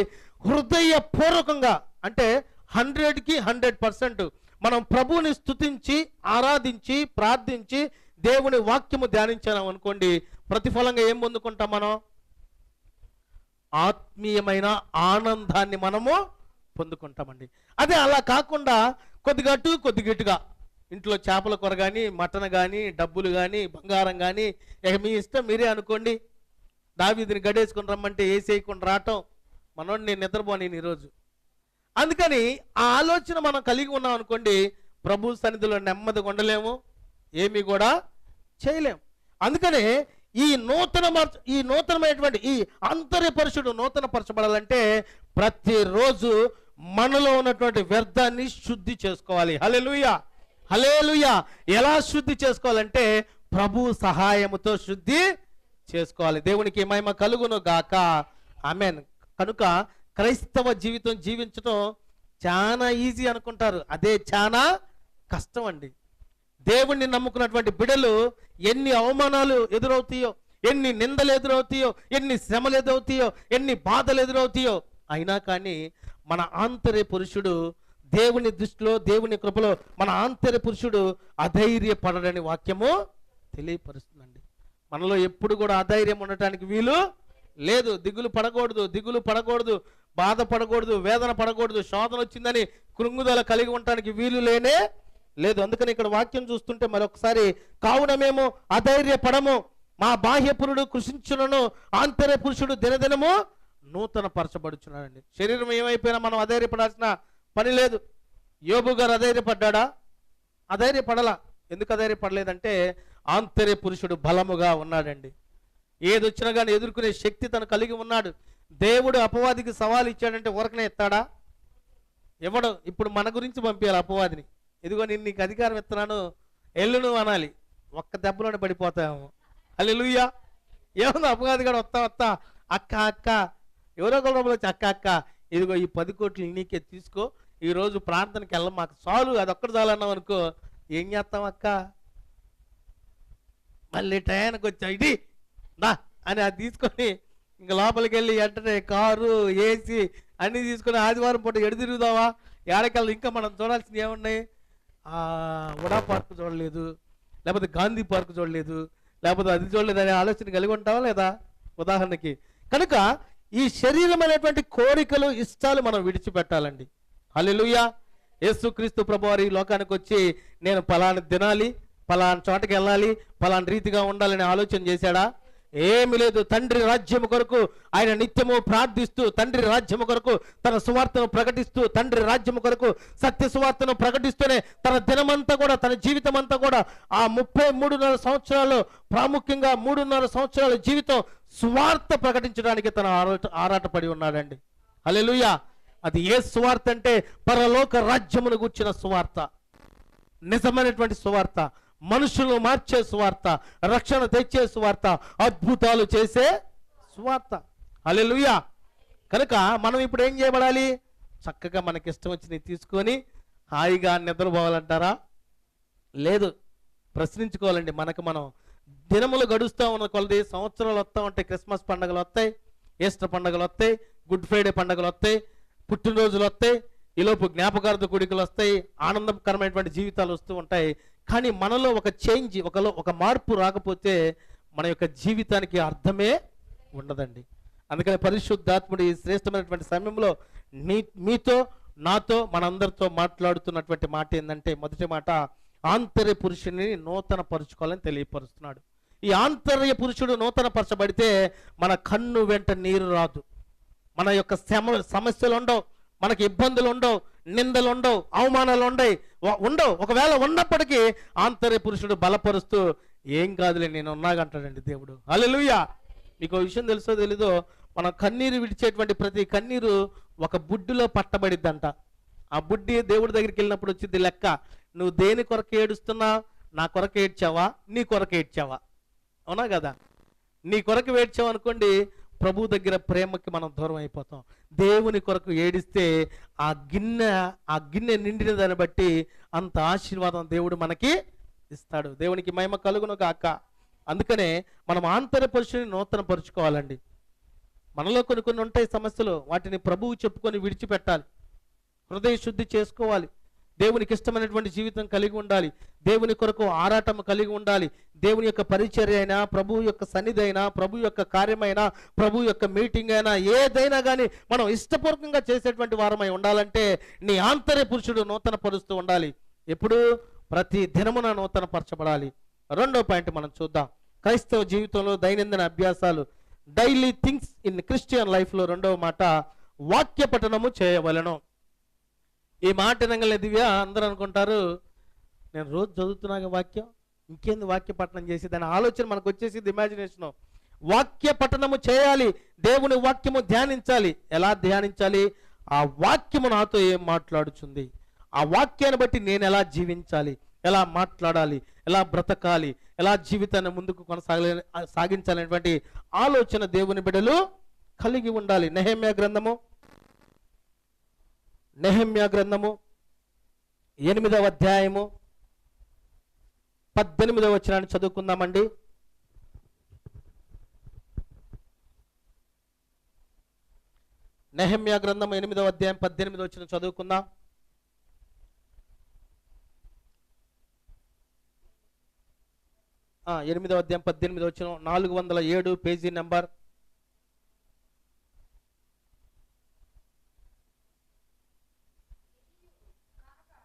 హృదయపూర్వకంగా అంటే 100కి 100% మనం ప్రభువుని స్తుతించి, ఆరాధించి, ప్రార్థించి, దేవుని వాక్యము ధ్యానించాం అనుకోండి, ప్రతిఫలంగా ఏం పొందుకుంటాం? మనం ఆత్మీయమైన ఆనందాన్ని మనము పొందుకుంటామండి. అదే అలా కాకుండా కొద్దిగా అటు కొద్దిగా ఇటుగా ఇంట్లో చేపల కూర కానీ, మటన్ కానీ, డబ్బులు కానీ, బంగారం కానీ, ఇక మీ ఇష్టం మీరే అనుకోండి. దావీదుని గడేసుకుని రమ్మంటే వేసేయకుండా రావటం, మనోడిని నేను నిద్రపోని ఈరోజు. అందుకని ఆ ఆలోచన మనం కలిగి ఉన్నాం అనుకోండి, ప్రభు సన్నిధిలో నెమ్మదిగా ఉండలేము, ఏమీ కూడా చేయలేము. అందుకనే ఈ నూతనమైనటువంటి ఈ ఆంతర్యపరుషుడు నూతన పరచబడాలంటే ప్రతిరోజు మనలో ఉన్నటువంటి వ్యర్థాన్ని శుద్ధి చేసుకోవాలి. హల్లెలూయా, హల్లెలూయా. ఎలా శుద్ధి చేసుకోవాలంటే ప్రభు సహాయముతో శుద్ధి చేసుకోవాలి. దేవునికి మహిమ కలుగును గాక. ఆమేన్. కనుక క్రైస్తవ జీవితం జీవించడం చాలా ఈజీ అనుకుంటారు, అదే చాలా కష్టం అండి. దేవుణ్ణి నమ్ముకున్నటువంటి బిడ్డలు ఎన్ని అవమానాలు ఎదురవుతాయో, ఎన్ని నిందలు ఎదురవుతాయో, ఎన్ని శ్రమలు ఎదురవుతాయో, ఎన్ని బాధలు ఎదురవుతాయో, అయినా కానీ మన ఆంతర్య పురుషుడు దేవుని దృష్టిలో, దేవుని కృపలో మన ఆంతర్య పురుషుడు అధైర్యపడడని వాక్యము తెలియపరుస్తుందండి. మనలో ఎప్పుడు కూడా అధైర్యం ఉండటానికి వీలు లేదు. దిగులు పడకూడదు. బాధపడకూడదు, వేదన పడకూడదు, శోధన వచ్చిందని కృంగుదల కలిగి ఉండటానికి వీలు లేనే లేదు. అందుకని ఇక్కడ వాక్యం చూస్తుంటే మరొకసారి, కావున మేము అధైర్యపడము, మా బాహ్య పురుడు కృషించులను, ఆంతర్య పురుషుడు దినదినము నూతన పరచబడుచున్నాడండి. శరీరం ఏమైపోయినా మనం అధైర్యపడాల్సిన పని లేదు. యోబు గారు అధైర్యపడ్డా? అధైర్యపడలా. ఎందుకు అధైర్యపడలేదంటే ఆంతర్య పురుషుడు బలముగా ఉన్నాడండి. ఏదొచ్చినా కానీ ఎదుర్కొనే శక్తి తను కలిగి ఉన్నాడు. దేవుడు అపవాదికి సవాల్ ఇచ్చాడంటే ఊరకనే ఎత్తాడా? ఇవ్వడు. ఇప్పుడు మన గురించి పంపించాలి అపవాదిని. ఇదిగో నేను నీకు అధికారం ఇస్తున్నాను, ఎల్లును అనాలి. ఒక్క దెబ్బలోనే పడిపోతాము. హల్లెలూయా. ఏమన్నా అపవాది కూడా వస్తా అక్క అక్క ఎవరో ఒకరు వచ్చి అక్క అక్క ఇదిగో ఈ 10 కోట్లు నీకే తీసుకో, ఈరోజు ప్రార్థనకి వెళ్ళం, మాకు చాలు, అది ఒక్కటి చాలన్నాం అనుకో, ఏం చేస్తాం అక్క? మళ్ళీ టయానికి వచ్చా ఇది నా అని అది తీసుకొని ఇంక లోపలికి వెళ్ళి వెంటనే కారు, ఏసీ అన్నీ తీసుకొని ఆదివారం పూట ఎడు తిరుగుదావా? ఏడకెళ్ళి ఇంకా మనం చూడాల్సింది ఏమున్నాయి? ఉడా పార్క్ చూడలేదు, లేకపోతే గాంధీ పార్క్ చూడలేదు, లేకపోతే అది చూడలేదు అనే ఆలోచన కలిగి ఉంటావా లేదా? ఉదాహరణకి. కనుక ఈ శరీరం అనేటువంటి కోరికలు, ఇష్టాలు మనం విడిచిపెట్టాలండి. హల్లెలూయా. యేసుక్రీస్తు ప్రభువారు ఈ లోకానికి వచ్చి నేను పలానా తినాలి, పలానా చోటకి వెళ్ళాలి, పలానా రీతిగా ఉండాలని ఆలోచన చేశాడా? ఏమి లేదు. తండ్రి రాజ్యము కొరకు ఆయన నిత్యము ప్రార్థిస్తూ, తండ్రి రాజ్యము కొరకు తన సువార్తను ప్రకటిస్తూ, తండ్రి రాజ్యము కొరకు సత్య సువార్తను ప్రకటిస్తూనే తన దినమంతా కూడా, తన జీవితం అంతా కూడా ఆ 33.5 సంవత్సరాలు, ప్రాముఖ్యంగా 3.5 సంవత్సరాల జీవితం సువార్త ప్రకటించడానికి తన ఆరాటపడి ఉన్నాడండి. హల్లెలూయా. అది ఏ సువార్త అంటే పరలోక రాజ్యమును గూర్చిన సువార్త, నిజమైనటువంటి సువార్త, మనుషులను మార్చే సువార్త, రక్షణ తెచ్చే సువార్త, అద్భుతాలు చేసే సువార్త. హల్లెలూయా. కనుక మనం ఇప్పుడు ఏం చేయబడాలి? చక్కగా మనకి ఇష్టం వచ్చినవి తీసుకొని హాయిగా నిద్రపోవాలంటారా? లేదు. ప్రశ్నించుకోవాలండి. మనకు మనం దినములు గడుస్తూ ఉన్న కొలది సంవత్సరాలు వస్తూ ఉంటాయి. క్రిస్మస్ పండుగలు వస్తాయి, ఈస్టర్ పండుగలు వస్తాయి, గుడ్ ఫ్రైడే పండుగలు వస్తాయి, పుట్టినరోజులు వస్తాయి, ఈలోపు జ్ఞాపకార్థ కూడికలు వస్తాయి, ఆనందకరమైనటువంటి జీవితాలు వస్తూ ఉంటాయి. కానీ మనలో ఒక చేంజ్, ఒక మార్పు రాకపోతే మన యొక్క జీవితానికి అర్థమే ఉండదండి. అందుకని పరిశుద్ధాత్ముడు ఈ శ్రేష్టమైనటువంటి సమయంలో మీతో, నాతో, మనందరితో మాట్లాడుతున్నటువంటి మాట ఏంటంటే, మొదటి మాట ఆంతర్య పురుషుని నూతన పరుచుకోవాలని తెలియపరుస్తున్నాడు. ఈ ఆంతర్య పురుషుడు నూతన పరచబడితే మన కన్ను వెంట నీరు రాదు, మన యొక్క సమస్యలు ఉండవు, మనకి ఇబ్బందులు ఉండవు, నిందలు ఉండవు, అవమానాలు ఉండవు. ఒకవేళ ఉన్నప్పటికీ ఆంతర్య పురుషుడు బలపరుస్తూ ఏం కాదులే నేను ఉన్నాగంటాడండి దేవుడు. హల్లెలూయా. మీకు విషయం తెలుసో తెలీదో, మన కన్నీరు విడిచేటువంటి ప్రతి కన్నీరు ఒక బుడ్డిలో పట్టబడిద్దంట. ఆ బుడ్డి దేవుడి దగ్గరికి వెళ్ళినప్పుడు వచ్చింది లెక్క. నువ్వు దేని కొరకు ఏడుస్తున్నా? నా కొరకు ఏడ్చావా? నీ కొరకు ఏడ్చావా? అవునా కదా? నీ కొరకు ఏడ్చావు అనుకోండి, ప్రభు దగ్గర ప్రేమకి మనం దూరం అయిపోతాం. దేవుని కొరకు ఏడిస్తే ఆ గిన్నె నిండిన దాన్ని బట్టి అంత ఆశీర్వాదం దేవుడు మనకి ఇస్తాడు. దేవునికి మహిమ కలుగును గాక. అందుకనే మనం ఆంతర్య పురుషుని నూతన పరుచుకోవాలండి. మనలో కొన్ని ఉంటాయి సమస్యలు, వాటిని ప్రభువు చెప్పుకొని విడిచిపెట్టాలి, హృదయ శుద్ధి చేసుకోవాలి, దేవునికి ఇష్టమైనటువంటి జీవితం కలిగి ఉండాలి, దేవుని కొరకు ఆరాటం కలిగి ఉండాలి. దేవుని యొక్క పరిచర్య అయినా, ప్రభు యొక్క సన్నిధి అయినా, ప్రభు యొక్క కార్యమైనా, ప్రభు యొక్క మీటింగ్ అయినా, ఏదైనా కానీ మనం ఇష్టపూర్వకంగా చేసేటువంటి వారమై ఉండాలంటే నీ ఆంతర్య పురుషుడు నూతన పరుస్తూ ఉండాలి. ఎప్పుడు? ప్రతి దినమున నూతన పరచబడాలి. రెండో పాయింట్ మనం చూద్దాం. క్రైస్తవ జీవితంలో దైనందిన అభ్యాసాలు, డైలీ థింగ్స్ ఇన్ క్రిస్టియన్ లైఫ్లో రెండవ మాట వాక్య పఠనము చేయవలెను. ఈ మాట వినగలే దివ్య అందరూ అనుకుంటారు, నేను రోజు చదువుతున్నాగా వాక్యం, ఇంకేంది వాక్య పఠనం చేసి, దాని ఆలోచన మనకు వచ్చేసింది, ఇమాజినేషన్. వాక్య పఠనము చేయాలి, దేవుని వాక్యము ధ్యానించాలి. ఎలా ధ్యానించాలి? ఆ వాక్యము నాతో ఏం మాట్లాడుతుంది, ఆ వాక్యాన్ని బట్టి నేను ఎలా జీవించాలి, ఎలా మాట్లాడాలి, ఎలా బ్రతకాలి, ఎలా జీవితాన్ని ముందుకు సాగించాలనేటువంటి ఆలోచన దేవుని బిడ్డలు కలిగి ఉండాలి. నెహెమ్యా గ్రంథము 8వ అధ్యాయము 18వ వచనాన్ని చదువుకుందామండి. నెహెమ్యా గ్రంథం 8వ అధ్యాయం 18వ వచనం చదువుకుందాం. ఆ 8వ అధ్యాయం 18వ వచనం, 407 పేజీ నెంబర్.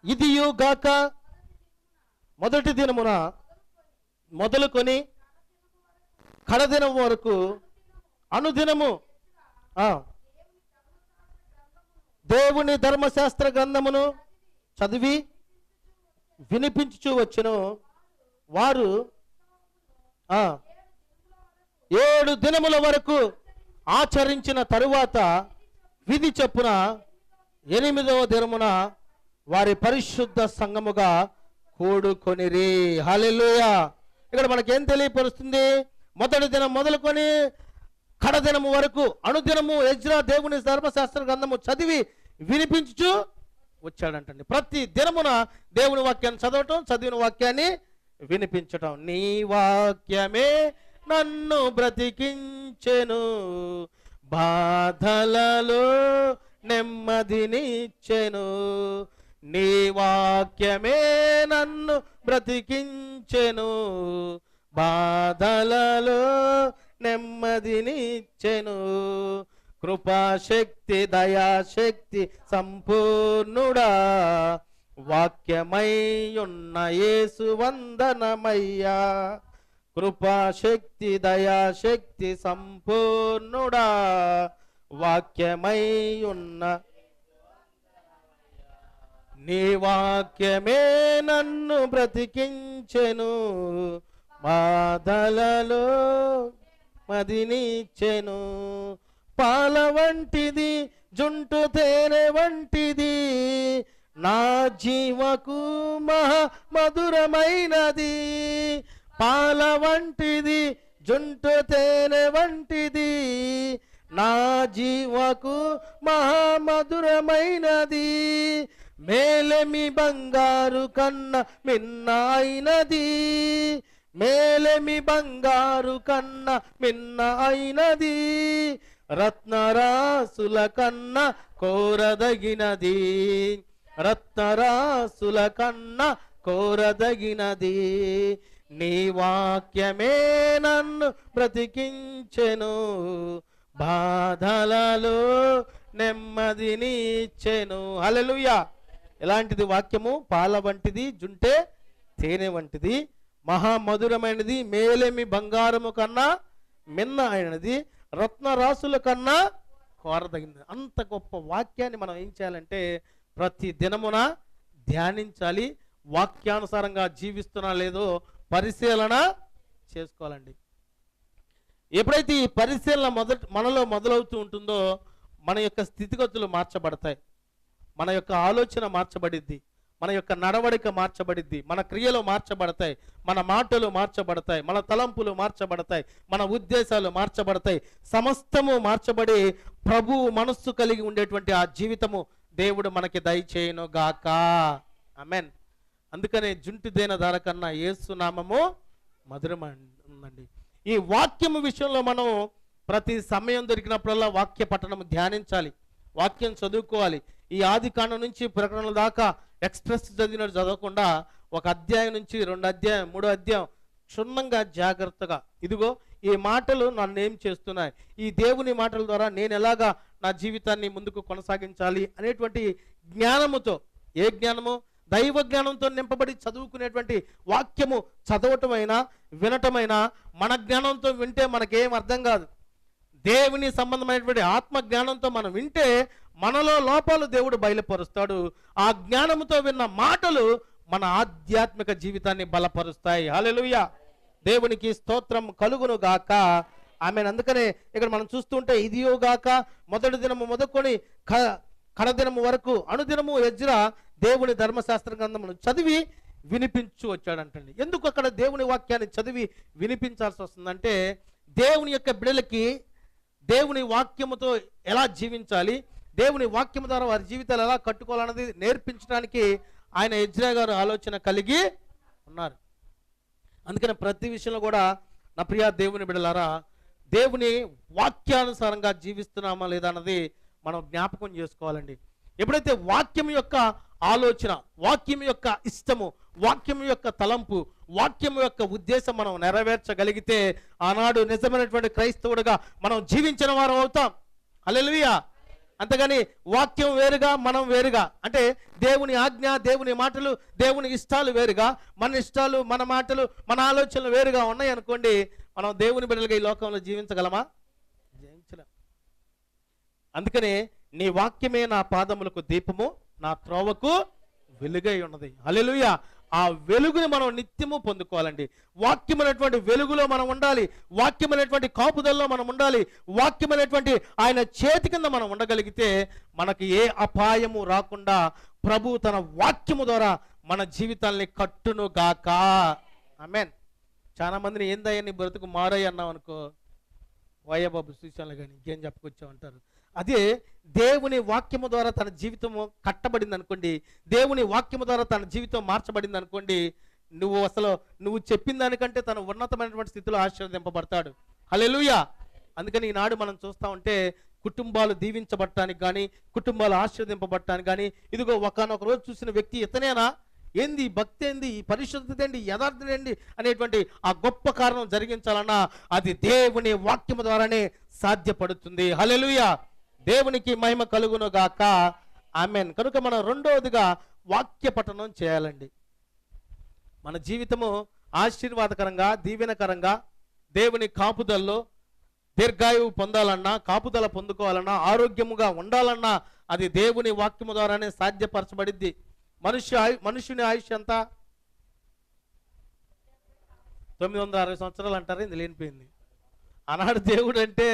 ఇదియుగాక మొదటి దినమున మొదలుకొని కడదినం వరకు అనుదినము దేవుని ధర్మశాస్త్ర గ్రంథమును చదివి వినిపించుచూ వచ్చును. వారు 7 దినముల వరకు ఆచరించిన తరువాత విధి చొప్పున 8వ దినమున వారి పరిశుద్ధ సంఘముగా కూడుకొనిరి. హల్లెలూయా. ఇక్కడ మనకేం తెలియపరుస్తుంది? మొదటి దినం మొదలుకొని కడదినము వరకు అనుదినము ఎజ్రా దేవుని ధర్మశాస్త్ర గ్రంథము చదివి వినిపించుచు వచ్చాడంటండి. ప్రతి దినమున దేవుని వాక్యాన్ని చదవటం, చదివిన వాక్యాన్ని వినిపించటం. నీ వాక్యమే నన్ను బ్రతికించెను, బాధలలో నెమ్మదినిచ్చెను. నీ వాక్యమే నన్ను బ్రతికించెను, బాధలలో నెమ్మదినిచ్చెను. కృపాశక్తి దయాశక్తి సంపూర్ణుడా, వాక్యమై ఉన్న యేసు వందనమయ్యా. కృపాశక్తి దయాశక్తి సంపూర్ణుడా, వాక్యమై ఉన్న నీ వాక్యమే నన్ను బ్రతికించెను, బాధలలో మదినిచ్చెను. పాల వంటిది జుంటు తేనె వంటిది, నా జీవకు మహా మధురమైనది. పాల వంటిది జుంటు తేనె వంటిది, నా జీవకు మహా మధురమైనది. మేలమి బంగారు కన్న మిన్న అయినది, మేలమి బంగారు కన్న మిన్న అయినది. రత్నరాసుల కన్న కోరదగినది, రత్నరాసుల కన్న కోరదగినది. నీ వాక్యమే నన్ను బ్రతికించెను, బాధలలో నెమ్మదినిచ్చెను. హల్లెలూయా. ఎలాంటిది వాక్యము? పాల వంటిది, జుంటే తేనె వంటిది, మహామధురమైనది, మేలేమి బంగారము కన్నా మిన్న అయినది, రత్నరాసుల కన్నా కోరదగినది. అంత గొప్ప వాక్యాన్ని మనం ఏం చేయాలంటే ప్రతి దినమున ధ్యానించాలి. వాక్యానుసారంగా జీవిస్తున్నా లేదో పరిశీలన చేసుకోవాలండి. ఎప్పుడైతే ఈ పరిశీలన మనలో మొదలవుతూ ఉంటుందో మన యొక్క స్థితిగతులు మార్చబడతాయి, మన యొక్క ఆలోచన మార్చబడిద్ది, మన యొక్క నడవడిక మార్చబడిద్ది, మన క్రియలు మార్చబడతాయి, మన మాటలు మార్చబడతాయి, మన తలంపులు మార్చబడతాయి, మన ఉద్దేశాలు మార్చబడతాయి. సమస్తము మార్చబడి ప్రభువు మనస్సు కలిగి ఉండేటువంటి ఆ జీవితము దేవుడు మనకి దయచేయును గాక. ఆమేన్. అందుకనే జుంటు దేన ధార కన్నా యేసు నామము మధురమండి. ఈ వాక్యము విషయంలో మనం ప్రతి సమయం దొరికినప్పుడల్లా వాక్య పఠనం ధ్యానించాలి, వాక్యం చదువుకోవాలి. ఈ ఆది కాండం నుంచి ప్రకటనల దాకా ఎక్స్ప్రెస్ చదివినట్టు చదవకుండా ఒక అధ్యాయం నుంచి 2 అధ్యాయం 3 అధ్యాయం క్షుణ్ణంగా జాగ్రత్తగా, ఇదిగో ఈ మాటలు నన్ను ఏం చేస్తున్నాయి, ఈ దేవుని మాటల ద్వారా నేను ఎలాగా నా జీవితాన్ని ముందుకు కొనసాగించాలి అనేటువంటి జ్ఞానముతో, ఏ జ్ఞానము? దైవ జ్ఞానంతో నింపబడి చదువుకునేటువంటి వాక్యము చదవటమైనా వినటమైనా మన జ్ఞానంతో వింటే మనకేం అర్థం కాదు. దేవుని సంబంధమైనటువంటి ఆత్మ జ్ఞానంతో మనం వింటే మనలో లోపాలు దేవుడు బయలుపరుస్తాడు. ఆ జ్ఞానముతో విన్న మాటలు మన ఆధ్యాత్మిక జీవితాన్ని బలపరుస్తాయి. హల్లెలూయా. దేవునికి స్తోత్రం కలుగును గాక. ఆమె అందుకనే ఇక్కడ మనం చూస్తుంటే ఇదియోగాక మొదటి దినము మొదలుకొని కడదినము వరకు అనుదినము ఎజ్రా దేవుని ధర్మశాస్త్ర గ్రంథమును చదివి వినిపించు వచ్చాడంటండి. ఎందుకు అక్కడ దేవుని వాక్యాన్ని చదివి వినిపించాల్సి వస్తుందంటే దేవుని యొక్క బిడ్డలకి దేవుని వాక్యముతో ఎలా జీవించాలి, దేవుని వాక్యము ద్వారా వారి జీవితాలు ఎలా కట్టుకోవాలన్నది నేర్పించడానికి ఆయన ఎజ్రా గారు ఆలోచన కలిగి ఉన్నారు. అందుకని ప్రతి విషయంలో కూడా నా ప్రియ దేవుని బిడ్డలారా, దేవుని వాక్యానుసారంగా జీవిస్తున్నామా లేదా అన్నది మనం జ్ఞాపకం చేసుకోవాలండి. ఎప్పుడైతే వాక్యం యొక్క ఆలోచన, వాక్యం యొక్క ఇష్టము, వాక్యం యొక్క తలంపు, వాక్యం యొక్క ఉద్దేశం మనం నెరవేర్చగలిగితే ఆనాడు నిజమైనటువంటి క్రైస్తవుడిగా మనం జీవించిన వారం అవుతాం. హల్లెలూయా. అంతేగాని వాక్యం వేరుగా మనం వేరుగా, అంటే దేవుని ఆజ్ఞ, దేవుని మాటలు, దేవుని ఇష్టాలు వేరుగా, మన ఇష్టాలు, మన మాటలు, మన ఆలోచనలు వేరుగా ఉన్నాయి అనుకోండి, మనం దేవుని బిడ్డలుగా ఈ లోకంలో జీవించగలమా? జీవించలేం. అందుకనే నీ వాక్యమే నా పాదములకు దీపము, నా త్రోవకు వెలుగై ఉన్నది. హల్లెలూయా. ఆ వెలుగుని మనం నిత్యము పొందుకోవాలండి. వాక్యమైనటువంటి వెలుగులో మనం ఉండాలి, వాక్యమైనటువంటి కాపుదల్లో మనం ఉండాలి, వాక్యమైనటువంటి ఆయన చేతి కింద మనం ఉండగలిగితే మనకి ఏ అపాయము రాకుండా ప్రభు తన వాక్యము ద్వారా మన జీవితాల్ని కట్టును గాక. ఆమేన్. చాలా మందిని ఏందయ్యా నీ బ్రతుకు మారయ్య అన్నాం అనుకో, వయ్యబాబు సూచనలు కానీ ఇంకేం చెప్పుకొచ్చావు అంటారు. అదే దేవుని వాక్యము ద్వారా తన జీవితము కట్టబడింది అనుకోండి, దేవుని వాక్యము ద్వారా తన జీవితం మార్చబడింది అనుకోండి, నువ్వు చెప్పిన దానికంటే తను ఉన్నతమైనటువంటి స్థితిలో ఆశీర్వదింపబడతాడు. హల్లెలూయా. అందుకని ఈనాడు మనం చూస్తూ ఉంటే కుటుంబాలు దీవించబడటానికి కానీ, కుటుంబాలు ఆశీర్వదింపబడటానికి కానీ, ఇదిగో ఒకనొక రోజు చూసిన వ్యక్తి ఇతనేనా, ఏంది భక్తి, ఏంది ఈ పరిశుద్ధత, ఏంది యథార్థత, ఏంది అనేటువంటి ఆ గొప్ప కారణం జరిగించాలన్నా అది దేవుని వాక్యము ద్వారానే సాధ్యపడుతుంది. హల్లెలూయా. దేవునికి మహిమ కలుగును గాక. ఆమేన్. కనుక మనం రెండవదిగా వాక్య పఠనం చేయాలండి. మన జీవితము ఆశీర్వాదకరంగా, దీవెనకరంగా, దేవుని కాపుదల్లో దీర్ఘాయువు పొందాలన్నా, కాపుదల పొందుకోవాలన్నా, ఆరోగ్యముగా ఉండాలన్నా అది దేవుని వాక్యము ద్వారానే సాధ్యపరచబడిద్ది. మనుషుని ఆయుష్ ఎంత? 960 సంవత్సరాలు అంటారు. ఇది లేనిపోయింది. ఆనాడు దేవుడు అంటే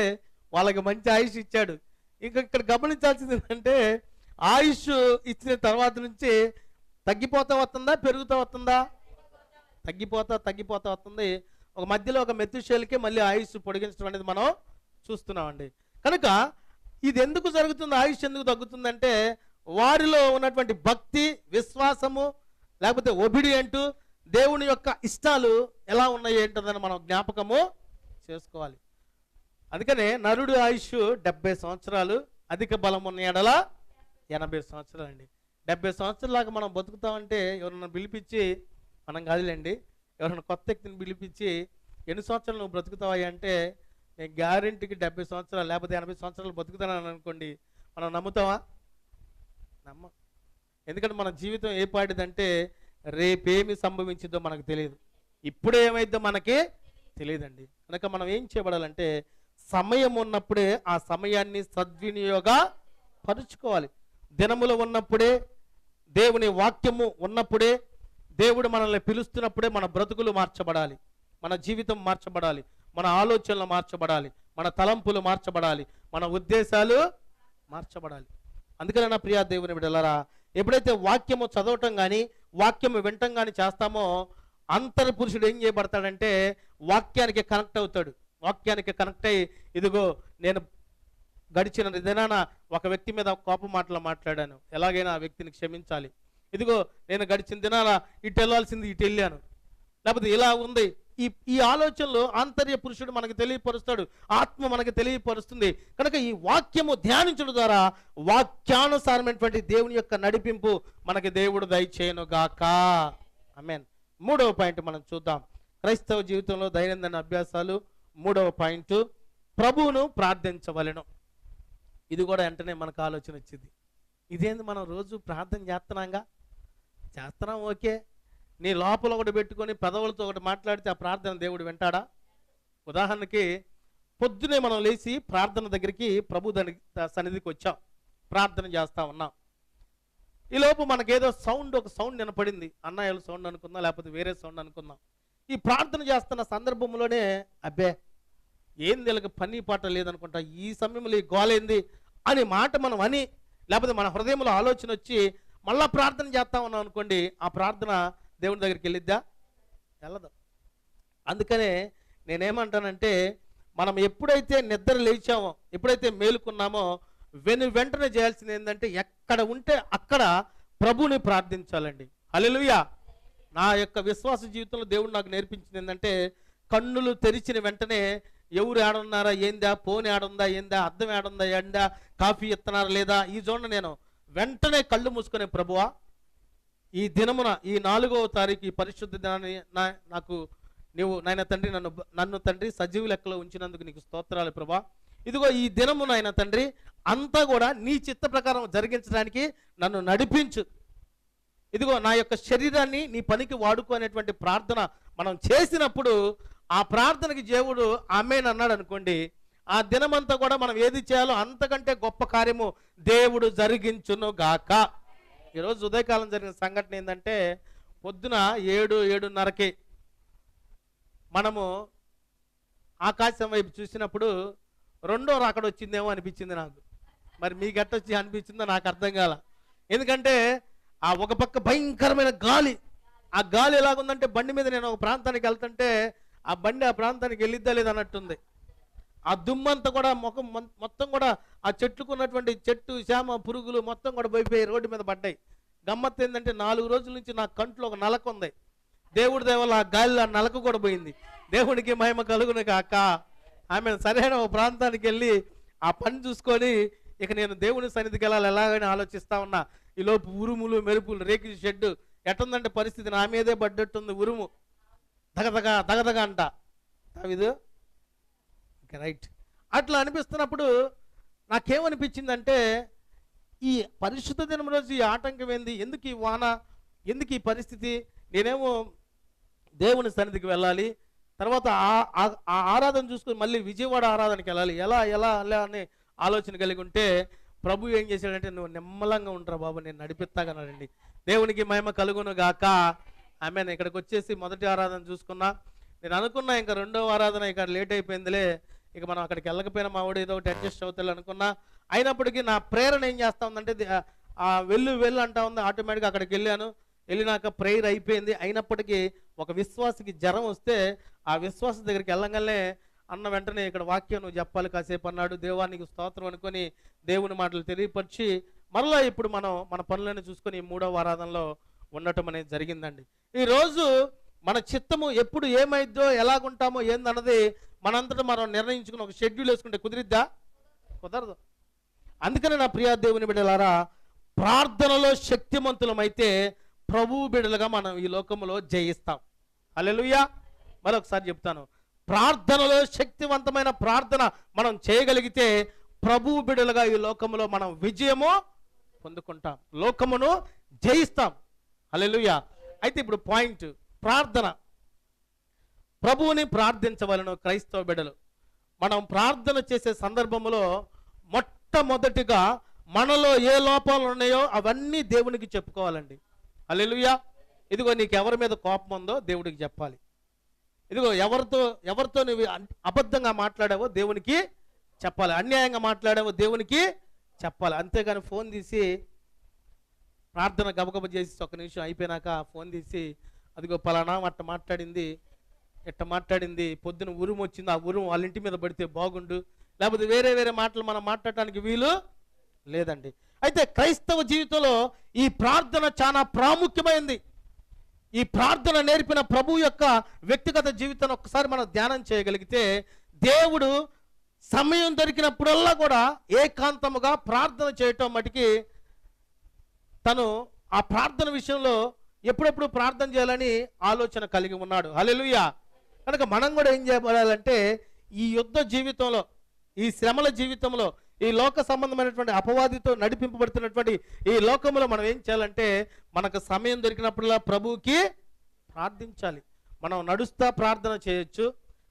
వాళ్ళకి మంచి ఆయుష్ ఇచ్చాడు. ఇంకా ఇక్కడ గమనించాల్సింది ఏంటంటే ఆయుష్ ఇచ్చిన తర్వాత నుంచి తగ్గిపోతా వస్తుందా, పెరుగుతూ వస్తుందా? తగ్గిపోతా వస్తుంది. ఒక మధ్యలో ఒక మెతుషేలకి మళ్ళీ ఆయుష్ పొడిగించడం అనేది మనం చూస్తున్నామండి. కనుక ఇది ఎందుకు జరుగుతుంది, ఆయుష్ ఎందుకు తగ్గుతుందంటే వారిలో ఉన్నటువంటి భక్తి, విశ్వాసము, లేకపోతే ఒబిడియంట్, దేవుని యొక్క ఇష్టాలు ఎలా ఉన్నాయి ఏంటదని మనం జ్ఞాపకము చేసుకోవాలి. అందుకనే నరుడు ఆయుష్ 70 సంవత్సరాలు, అధిక బలం ఉన్న ఎడల 80 సంవత్సరాలు అండి. 70 సంవత్సరాలాగా మనం బతుకుతామంటే ఎవరన్నా పిలిపించి, మనం కాదులేండి, ఎవరైనా కొత్త వ్యక్తిని పిలిపించి ఎన్ని సంవత్సరాలు నువ్వు బ్రతుకుతావా అంటే నేను గ్యారెంటీకి 70 సంవత్సరాలు లేకపోతే 80 సంవత్సరాలు బతుకుతానని అనుకోండి, మనం నమ్ముతావా? నమ్మం. ఎందుకంటే మన జీవితం ఏ పాటిదంటే రేపేమి సంభవించిందో మనకు తెలియదు, ఇప్పుడు ఏమైందో మనకి తెలియదండి. కనుక మనం ఏం చేయబడాలంటే సమయం ఉన్నప్పుడే ఆ సమయాన్ని సద్వినియోగ పరుచుకోవాలి. దినములు ఉన్నప్పుడే, దేవుని వాక్యము ఉన్నప్పుడే, దేవుడు మనల్ని పిలుస్తున్నప్పుడే మన బ్రతుకులు మార్చబడాలి, మన జీవితం మార్చబడాలి, మన ఆలోచనలు మార్చబడాలి, మన తలంపులు మార్చబడాలి, మన ఉద్దేశాలు మార్చబడాలి. అందుకనే నా ప్రియా దేవుని బిడ్డలారా, ఎప్పుడైతే వాక్యము చదవటం కానీ, వాక్యము వినటం కానీ చేస్తామో అంతర్ పురుషుడు ఏం చేయబడతాడంటే వాక్యానికి కనెక్ట్ అవుతాడు. వాక్యానికి కనెక్ట్ అయ్యి, ఇదిగో నేను గడిచిన దినాన ఒక వ్యక్తి మీద కోప మాటలు మాట్లాడాను, ఎలాగైనా ఆ వ్యక్తిని క్షమించాలి. ఇదిగో నేను గడిచిన దినాన ఇటు వెళ్ళాల్సింది ఇటు వెళ్ళాను, లేకపోతే ఇలా ఉంది. ఈ ఆలోచనలు ఆంతర్య పురుషుడు మనకు తెలియపరుస్తాడు, ఆత్మ మనకు తెలియపరుస్తుంది. కనుక ఈ వాక్యము ధ్యానించడం ద్వారా వాక్యానుసారమైనటువంటి దేవుని యొక్క నడిపింపు మనకి దేవుడు దయచేయను గాక. ఆమేన్. మూడవ పాయింట్ మనం చూద్దాం. క్రైస్తవ జీవితంలో దైనందిన అభ్యాసాలు. మూడవ పాయింట్, ప్రభువును ప్రార్థించవలెను. ఇది కూడా వెంటనే మనకు ఆలోచన వచ్చింది, ఇదేంది మనం రోజు ప్రార్థన చేస్తున్నాం ఓకే, నీ లోపల ఒకటి పెట్టుకొని పెదవులతో ఒకటి మాట్లాడితే ఆ ప్రార్థన దేవుడు వింటాడా? ఉదాహరణకి పొద్దునే మనం లేచి ప్రార్థన దగ్గరికి, ప్రభు సన్నిధికి వచ్చాం, ప్రార్థన చేస్తా ఉన్నాం. ఈలోపు మనకేదో ఒక సౌండ్ వినపడింది, అన్నయ్యల సౌండ్ అనుకుందాం, లేకపోతే వేరే సౌండ్ అనుకుందాం. ఈ ప్రార్థన చేస్తున్న సందర్భంలోనే అబ్బే ఏం వీళ్ళకి పని పాట లేదనుకుంటా, ఈ సమయంలో ఈ గోలేంది అని మాట మనం అని, లేకపోతే మన హృదయంలో ఆలోచన వచ్చి మళ్ళా ప్రార్థన చేస్తా ఉన్నాం అనుకోండి, ఆ ప్రార్థన దేవుని దగ్గరికి వెళ్ళిద్దా? వెళ్ళదు. అందుకనే నేనేమంటానంటే మనం ఎప్పుడైతే నిద్ర లేచామో, ఎప్పుడైతే మేలుకున్నామో వెంటనే చేయాల్సింది ఏంటంటే ఎక్కడ ఉంటే అక్కడ ప్రభుని ప్రార్థించాలండి. హల్లెలూయా. నా యొక్క విశ్వాస జీవితంలో దేవుడు నాకు నేర్పించింది ఏంటంటే కన్నులు తెరిచిన వెంటనే ఎవరు ఏడున్నారా ఏందా, ఫోన్ ఏడుందా ఏందా, అద్దం ఏడుందా ఏందా, కాఫీ ఇస్తున్నారా లేదా, ఈ జోన్న నేను వెంటనే కళ్ళు మూసుకునే, ప్రభువా ఈ దినమున ఈ 4వ తారీఖు ఈ పరిశుద్ధ దినాన్ని నాకు నీవు నాయన తండ్రి నన్ను తండ్రి సజీవ లెక్కలో ఉంచినందుకు నీకు స్తోత్రాలు ప్రభా. ఇదిగో ఈ దినము నాయన తండ్రి అంతా కూడా నీ చిత్త ప్రకారం జరిగించడానికి నన్ను నడిపించు. ఇదిగో నా యొక్క శరీరాన్ని నీ పనికి వాడుకో అనేటువంటి ప్రార్థన మనం చేసినప్పుడు ఆ ప్రార్థనకి దేవుడు ఆమేన్ అన్నాడు అనుకోండి, ఆ దినమంతా కూడా మనం ఏది చేయాలో అంతకంటే గొప్ప కార్యము దేవుడు జరిగించును గాక. ఈరోజు ఉదయకాలం జరిగిన సంఘటన ఏంటంటే, పొద్దున 7-7:30కి మనము ఆకాశం వైపు చూసినప్పుడు రెండో రాకడ వచ్చిందేమో అనిపించింది నాకు. మరి మీకు ఎట్టొచ్చి అనిపించిందో నాకు అర్థం కాల. ఎందుకంటే ఆ ఒక పక్క భయంకరమైన గాలి, ఆ గాలి ఎలాగుందంటే బండి మీద నేను ఒక ప్రాంతానికి వెళ్తుంటే ఆ బండి ఆ ప్రాంతానికి వెళ్ళిద్దా లేదన్నట్టుంది. ఆ దుమ్మంతా కూడా ముఖం మొత్తం కూడా ఆ చెట్లుకున్నటువంటి చెట్టు చేమ పురుగులు మొత్తం కూడా పోయిపోయి రోడ్డు మీద పడ్డాయి. గమ్మత్తు ఏంటంటే 4 రోజుల నుంచి నా కంట్లో ఒక నలక ఉంది. దేవుడి దేవల్ల ఆ గాలిలో ఆ నలక కూడా పోయింది. దేవునికి మహిమ కలుగును కాక. ఆమె సరైన ఒక ప్రాంతానికి వెళ్ళి ఆ పని చూసుకొని ఇక నేను దేవుని సన్నిధికి వెళ్ళాలి ఎలాగని ఆలోచిస్తా ఉన్నా. ఈలోపు ఉరుములు మెరుపులు, రేకి షెడ్డు ఎట్టుందంటే పరిస్థితి నా మీదే పడ్డట్టుంది. ఉరుము దగదగ దగదగ అంట. ఇది రైట్. అట్లా అనిపిస్తున్నప్పుడు నాకేమనిపించిందంటే, ఈ పరిశుద్ధ దినం రోజు ఈ ఆటంకం ఏంది, ఎందుకు ఈ వాన, ఎందుకు ఈ పరిస్థితి, నేనేమో దేవుని సన్నిధికి వెళ్ళాలి, తర్వాత ఆ ఆరాధన చూసుకొని మళ్ళీ విజయవాడ ఆరాధనకి వెళ్ళాలి, ఎలా ఎలా అలా అనే ఆలోచన కలిగి ఉంటే ప్రభు ఏం చేశాడంటే, నువ్వు నిమ్మలంగా ఉంటారా బాబు, నేను నడిపిస్తాగన్నాడండి. దేవునికి మహిమ కలుగును గాక. ఆమె ఇక్కడికి వచ్చేసి మొదటి ఆరాధన చూసుకున్నా. నేను అనుకున్నా ఇంకా రెండవ ఆరాధన ఇక్కడ లేట్ అయిపోయిందిలే, ఇక మనం అక్కడికి వెళ్ళకపోయినా మా వాడు ఏదో ఒకటి అడ్జస్ట్ అవుతాడు అనుకున్నా. అయినప్పటికీ నా ప్రేరణ ఏం చేస్తా ఉందంటే, వెళ్ళు అంటా ఉంది. ఆటోమేటిక్గా అక్కడికి వెళ్ళాను. వెళ్ళినాక ప్రేయర్ అయిపోయింది. అయినప్పటికీ ఒక విశ్వాసకి జ్వరం వస్తే ఆ విశ్వాస దగ్గరికి వెళ్ళగానే అన్న వెంటనే ఇక్కడ వాక్యం నువ్వు చెప్పాలి కాసేపు అన్నాడు. దేవానికి స్తోత్రం అనుకొని దేవుని మాటలు తెలియపరిచి మరలా ఇప్పుడు మనం మన పనులను చూసుకొని 3వ ఆరాధనలో ఉండటం అనేది జరిగిందండి. ఈరోజు మన చిత్తము ఎప్పుడు ఏమైద్దో, ఎలాగుంటామో ఏందన్నది మనంతటా మనం నిర్ణయించుకుని ఒక షెడ్యూల్ వేసుకుంటే కుదిరిద్దా? కుదరదు. అందుకని నా ప్రియా దేవుని బిడ్డలారా, ప్రార్థనలో శక్తిమంతులమైతే ప్రభువు బిడ్డలుగా మనం ఈ లోకంలో జయిస్తాం. హల్లెలూయా. మరొకసారి చెప్తాను, ప్రార్థనలో శక్తివంతమైన ప్రార్థన మనం చేయగలిగితే ప్రభువు బిడ్డలుగా ఈ లోకంలో మనం విజయము పొందుకుంటాం, లోకమును జయిస్తాం. హల్లెలూయా. అయితే ఇప్పుడు పాయింట్, ప్రార్థన. ప్రభువుని ప్రార్థించవలను క్రైస్తవ బిడ్డలు. మనం ప్రార్థన చేసే సందర్భంలో మొట్టమొదటిగా మనలో ఏ లోపాలు ఉన్నాయో అవన్నీ దేవునికి చెప్పుకోవాలండి. హల్లెలూయా. ఇదిగో నీకు ఎవరి మీద కోపం ఉందో దేవుడికి చెప్పాలి. ఇదిగో ఎవరితో నువ్వు అబద్ధంగా మాట్లాడావో దేవునికి చెప్పాలి, అన్యాయంగా మాట్లాడావో దేవునికి చెప్పాలి. అంతేగాని ఫోన్ తీసి ప్రార్థన గబగబ చేసి 1 నిమిషం అయిపోయినాక ఫోన్ తీసి అదిగో పలానా అట్ట మాట్లాడింది, ఎట్ట మాట్లాడింది, పొద్దున ఉరుము వచ్చింది, ఆ ఉరుము వాళ్ళ ఇంటి మీద పడితే బాగుండు, లేకపోతే వేరే వేరే మాటలు మనం మాట్లాడటానికి వీలు లేదండి. అయితే క్రైస్తవ జీవితంలో ఈ ప్రార్థన చాలా ప్రాముఖ్యమైంది. ఈ ప్రార్థన నేర్పిన ప్రభు యొక్క వ్యక్తిగత జీవితాన్ని ఒక్కసారి మనం ధ్యానం చేయగలిగితే, దేవుడు సమయం దొరికినప్పుడల్లా కూడా ఏకాంతముగా ప్రార్థన చేయటం మటుకి తను ఆ ప్రార్థన విషయంలో ఎప్పుడెప్పుడు ప్రార్థన చేయాలని ఆలోచన కలిగి ఉన్నాడు. హల్లెలూయా. కనుక మనం కూడా ఏం చేయబడాలంటే, ఈ యుద్ధ జీవితంలో, ఈ శ్రమల జీవితంలో, ఈ లోక సంబంధమైనటువంటి అపవాదితో నడిపింపబడుతున్నటువంటి ఈ లోకంలో మనం ఏం చేయాలంటే, మనకు సమయం దొరికినప్పుడల్లా ప్రభువుకి ప్రార్థించాలి. మనం నడుస్తా ప్రార్థన చేయొచ్చు,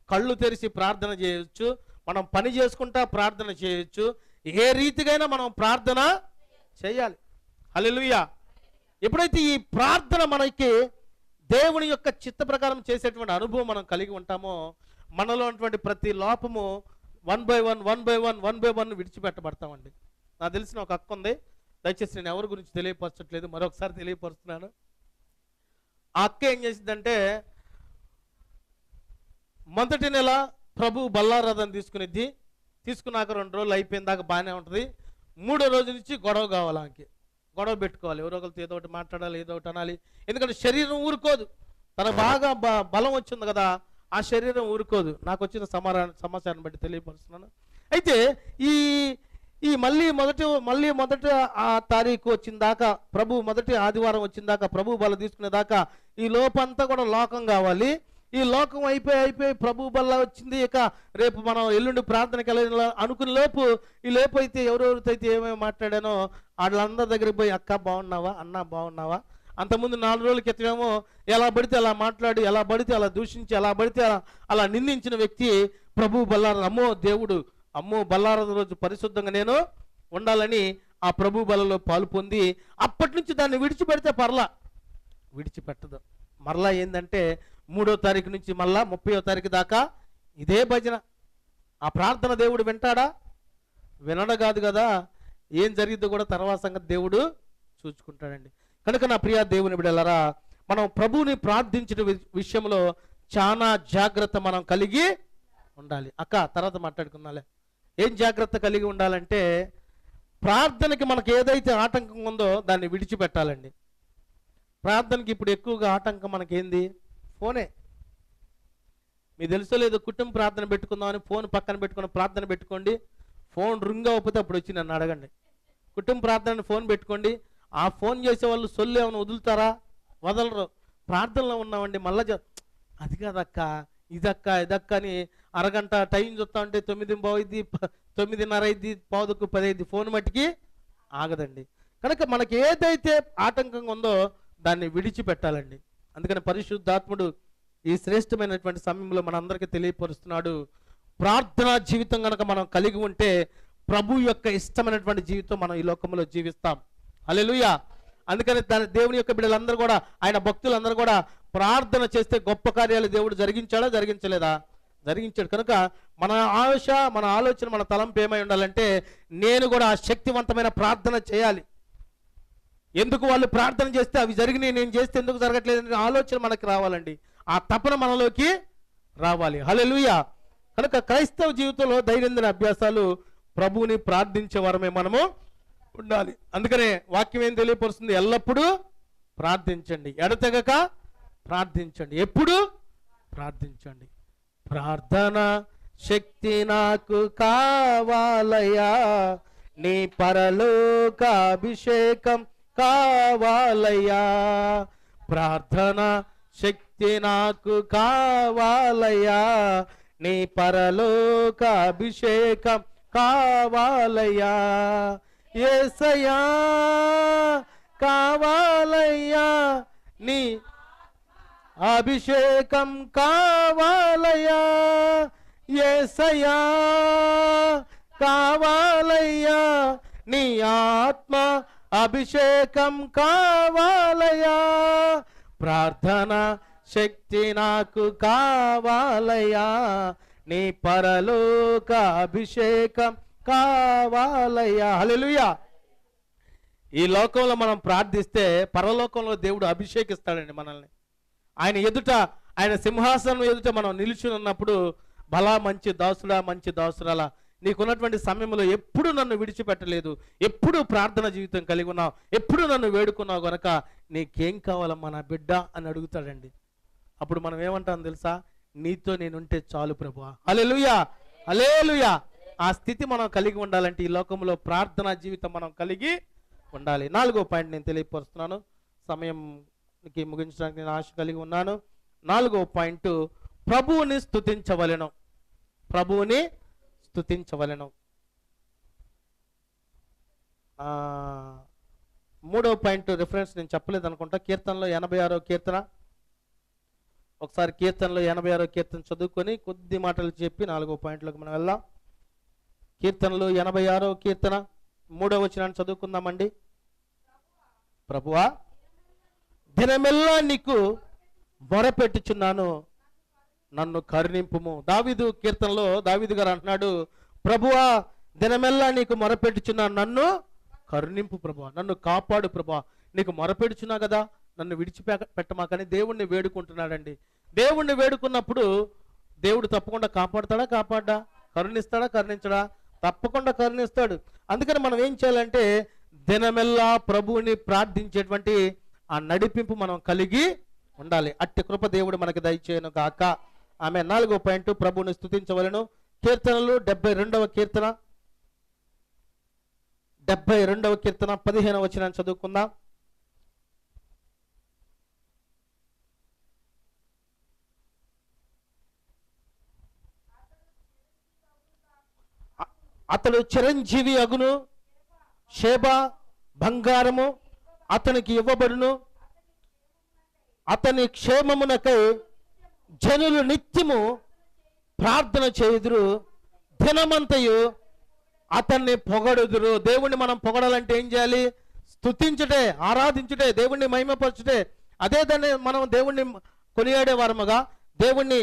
కళ్ళు తెరిచి ప్రార్థన చేయొచ్చు, మనం పని చేసుకుంటా ప్రార్థన చేయొచ్చు, ఏ రీతికైనా మనం ప్రార్థన చేయాలి. హల్లెలూయా. ఎప్పుడైతే ఈ ప్రార్థన మనకి దేవుని యొక్క చిత్త ప్రకారం చేసేటువంటి అనుభవం మనం కలిగి ఉంటామో, మనలో ఉన్నటువంటి ప్రతి లోపము 1 by 1 విడిచిపెట్టబడతామండి. నాకు తెలిసిన ఒక అక్క ఉంది, దయచేసి నేను ఎవరి గురించి తెలియపరచట్లేదు, మరొకసారి తెలియపరుస్తున్నాను. ఆ అక్క ఏం చేసిందంటే, మొదటి నెల ప్రభు బల్లారాధన తీసుకున్నాక 2 రోజులు అయిపోయిన దాకా బాగానే ఉంటుంది. 3వ రోజు నుంచి గొడవ కావాలి, ఆమెకి గొడవ పెట్టుకోవాలి, ఎవరో ఒకరితో ఏదో ఒకటి మాట్లాడాలి, ఏదో ఒకటి అనాలి. ఎందుకంటే శరీరం ఊరుకోదు, తనకు బాగా బలం వచ్చింది కదా, ఆ శరీరం ఊరుకోదు. నాకు వచ్చిన సమాచారం బట్టి తెలియపరుస్తున్నాను. అయితే ఈ మళ్ళీ మొదటి ఆ తారీఖు వచ్చిన దాకా, ప్రభు మొదటి ఆదివారం వచ్చిన దాకా, ప్రభు బల తీసుకునే దాకా ఈ లోపంతా కూడా లోకం కావాలి. ఈ లోకం అయిపోయి ప్రభు బల్ల వచ్చింది, ఇక రేపు మనం ఎల్లుండి ప్రార్థనకి వెళ్ళాలి అనుకునే లోపు ఈ లోపు అయితే ఎవరెవరితో అయితే ఏమేమి మాట్లాడానో వాళ్ళందరి దగ్గరికి పోయి అక్క బాగున్నావా, అన్న బాగున్నావా, అంతకుముందు 4 రోజుల క్రితమేమో ఎలా పడితే అలా మాట్లాడి, ఎలా పడితే అలా దూషించి, ఎలా పడితే అలా నిందించిన వ్యక్తి ప్రభు బల్లార, అమ్మో దేవుడు, అమ్మో బల్లారద రోజు పరిశుద్ధంగా నేను ఉండాలని ఆ ప్రభు బలలో పాలు పొంది అప్పటి నుంచి దాన్ని విడిచిపెడితే విడిచిపెట్టదు. మరలా ఏంటంటే 3వ తారీఖు నుంచి మళ్ళా 30వ తారీఖు దాకా ఇదే భజన. ఆ ప్రార్థన దేవుడు వింటాడా? వినడం కాదు కదా, ఏం జరిగిద్దో కూడా తర్వాత సంగతి దేవుడు చూసుకుంటాడండి. కనుక నా ప్రియ దేవుని బిడ్డలారా, మనం ప్రభువుని ప్రార్థించిన విషయంలో చాలా జాగ్రత్త మనం కలిగి ఉండాలి. అక్క తర్వాత మాట్లాడుకుందాలే. ఏం జాగ్రత్త కలిగి ఉండాలంటే, ప్రార్థనకి మనకు ఏదైతే ఆటంకం ఉందో దాన్ని విడిచిపెట్టాలండి. ప్రార్థనకి ఇప్పుడు ఎక్కువగా ఆటంకం మనకేంది? ఫోనే. మీకు తెలుసో లేదో, కుటుంబ ప్రార్థన పెట్టుకుందామని ఫోన్ పక్కన పెట్టుకుని ప్రార్థన పెట్టుకోండి. ఫోన్ రింగ్ అవ్వకపోతే అప్పుడు వచ్చి నన్ను అడగండి. కుటుంబ ప్రార్థన ఫోన్ పెట్టుకోండి. ఆ ఫోన్ చేసే వాళ్ళు సొల్లు ఏమైనా వదులుతారా? వదలరు. ప్రార్థనలో ఉన్నామండి, మళ్ళా అది కాదక్క, ఇదక్క అని అరగంట టైం చూస్తా ఉంటే 9:15, 9:30, 9:10 ఫోన్ మట్టికి ఆగదండి. కనుక మనకి ఏదైతే ఆటంకంగా ఉందో దాన్ని విడిచిపెట్టాలండి. అందుకని పరిశుద్ధాత్ముడు ఈ శ్రేష్టమైనటువంటి సమయంలో మనందరికీ తెలియపరుస్తున్నాడు, ప్రార్థనా జీవితం కనుక మనం కలిగి ఉంటే ప్రభు యొక్క ఇష్టమైనటువంటి జీవితం మనం ఈ లోకంలో జీవిస్తాం. హల్లెలూయా. అందుకని దేవుని యొక్క బిడ్డలందరూ కూడా, ఆయన భక్తులందరూ కూడా ప్రార్థన చేస్తే గొప్ప కార్యాలు దేవుడు జరిగించాడా, జరిగించలేదా? జరిగించాడు. కనుక మన ఆశ, మన ఆలోచన, మన తలంపు ఏమై ఉండాలంటే, నేను కూడా శక్తివంతమైన ప్రార్థన చేయాలి. ఎందుకు వాళ్ళు ప్రార్థన చేస్తే అవి జరిగినాయి, నేను చేస్తే ఎందుకు జరగట్లేదు ఆలోచన మనకి రావాలండి. ఆ తపన మనలోకి రావాలి. హల్లెలూయా. కనుక క్రైస్తవ జీవితంలో దైనందిన అభ్యాసాలు ప్రభువుని ప్రార్థించే వరమే మనము ఉండాలి. అందుకనే వాక్యం ఏం తెలియపరుస్తుంది? ఎల్లప్పుడూ ప్రార్థించండి, ఎడతెగక ప్రార్థించండి, ఎప్పుడు ప్రార్థించండి. ప్రార్థన శక్తి నాకు కావాలయ్యా, నీ పరలోక అభిషేకం కావాలయ్యా. ప్రార్థన శక్తి నాకు కావాలయ్యా, నీ పరలోక అభిషేకం కావాలయ్యా. యేసయ్యా కావాలయ్యా, నీ అభిషేకం కావాలయ్యా. యేసయ్యా కావాలయ్యా, నీ ఆత్మ అభిషేకం కావాలయ్యా. ప్రార్థన శక్తి నాకు కావాలయ్యా, నీ పరలోక అభిషేకం కావాలయ్యా. హల్లెలూయా. ఈ లోకంలో మనం ప్రార్థిస్తే పరలోకంలో దేవుడు అభిషేకిస్తాడండి మనల్ని. ఆయన ఎదుట, ఆయన సింహాసనం ఎదుట మనం నిలిచి ఉన్నప్పుడు, బలా మంచి దాసుడా, మంచి దాసురాలా, నీకున్నటువంటి సమయంలో ఎప్పుడు నన్ను విడిచిపెట్టలేదు, ఎప్పుడు ప్రార్థన జీవితం కలిగి ఉన్నావు, ఎప్పుడు నన్ను వేడుకున్నావు గనక నీకేం కావాలమ్మా నా బిడ్డ అని అడుగుతాడండి. అప్పుడు మనం ఏమంటాం తెలుసా? నీతో నేనుంటే చాలు ప్రభువా. హల్లెలూయా, హల్లెలూయా. ఆ స్థితి మనం కలిగి ఉండాలంటే ఈ లోకంలో ప్రార్థనా జీవితం మనం కలిగి ఉండాలి. 4వ పాయింట్ నేను తెలియపరుస్తున్నాను, సమయంకి ముగించడానికి నేను ఆశ కలిగి ఉన్నాను. 4వ పాయింట్, ప్రభువుని స్తుతించవలెను. ప్రభువుని స్తుతించవలెను. 3వ పాయింట్ రిఫరెన్స్ నేను చెప్పలేదు అనుకుంటా. కీర్తనలో 86వ కీర్తన, ఒకసారి కీర్తనలో 86వ కీర్తన చదువుకొని కొద్ది మాటలు చెప్పి 4వ పాయింట్లోకి మనం వెళ్దాం. కీర్తనలో 86వ కీర్తన 3వ వచనాన్ని చదువుకుందామండి. ప్రభువా దినమెల్లా నీకు మొరపెట్టుచున్నాను, నన్ను కరుణింపుము. దావీదు కీర్తనలో దావీదు గారు అంటున్నాడు, ప్రభువా దినమెల్లా నీకు మొరపెట్టుచున్నాను, నన్ను కరుణింపు ప్రభువా, నన్ను కాపాడు ప్రభువా. నీకు మొరపెట్టుచున్నా కదా, నన్ను విడిచిపెట్టమాకని దేవుణ్ణి వేడుకుంటున్నాడండి. దేవుణ్ణి వేడుకున్నప్పుడు దేవుడు తప్పకుండా కాపాడుతాడా, కాపాడ్డా? కరుణిస్తాడా, కరుణించడా? తప్పకుండా కరుణిస్తాడు. అందుకని మనం ఏం చేయాలంటే దినమెల్లా ప్రభువుని ప్రార్థించేటువంటి ఆ నడిపింపు మనం కలిగి ఉండాలి. అట్టి కృప దేవుడు మనకి దయచేయను గాక. ఆమె. 4వ పాయింట్, ప్రభువుని స్తుతించవలెను. కీర్తనలు 72వ కీర్తన 15వ వచనాన్ని చదువుకుందాం. అతడు చిరంజీవి అగును, షేబా బంగారము అతనికి ఇవ్వబడును, అతని క్షేమమునకై జనులు నిత్యము ప్రార్థన చేయుదురు, దినమంతయు అతన్ని పొగడుదురు. దేవుణ్ణి మనం పొగడాలంటే ఏం చేయాలి? స్తుతించుటే, ఆరాధించుటే, దేవుణ్ణి మహిమపరచుటే. అదే దాన్ని మనం దేవుణ్ణి కొనియాడే వారముగా, దేవుణ్ణి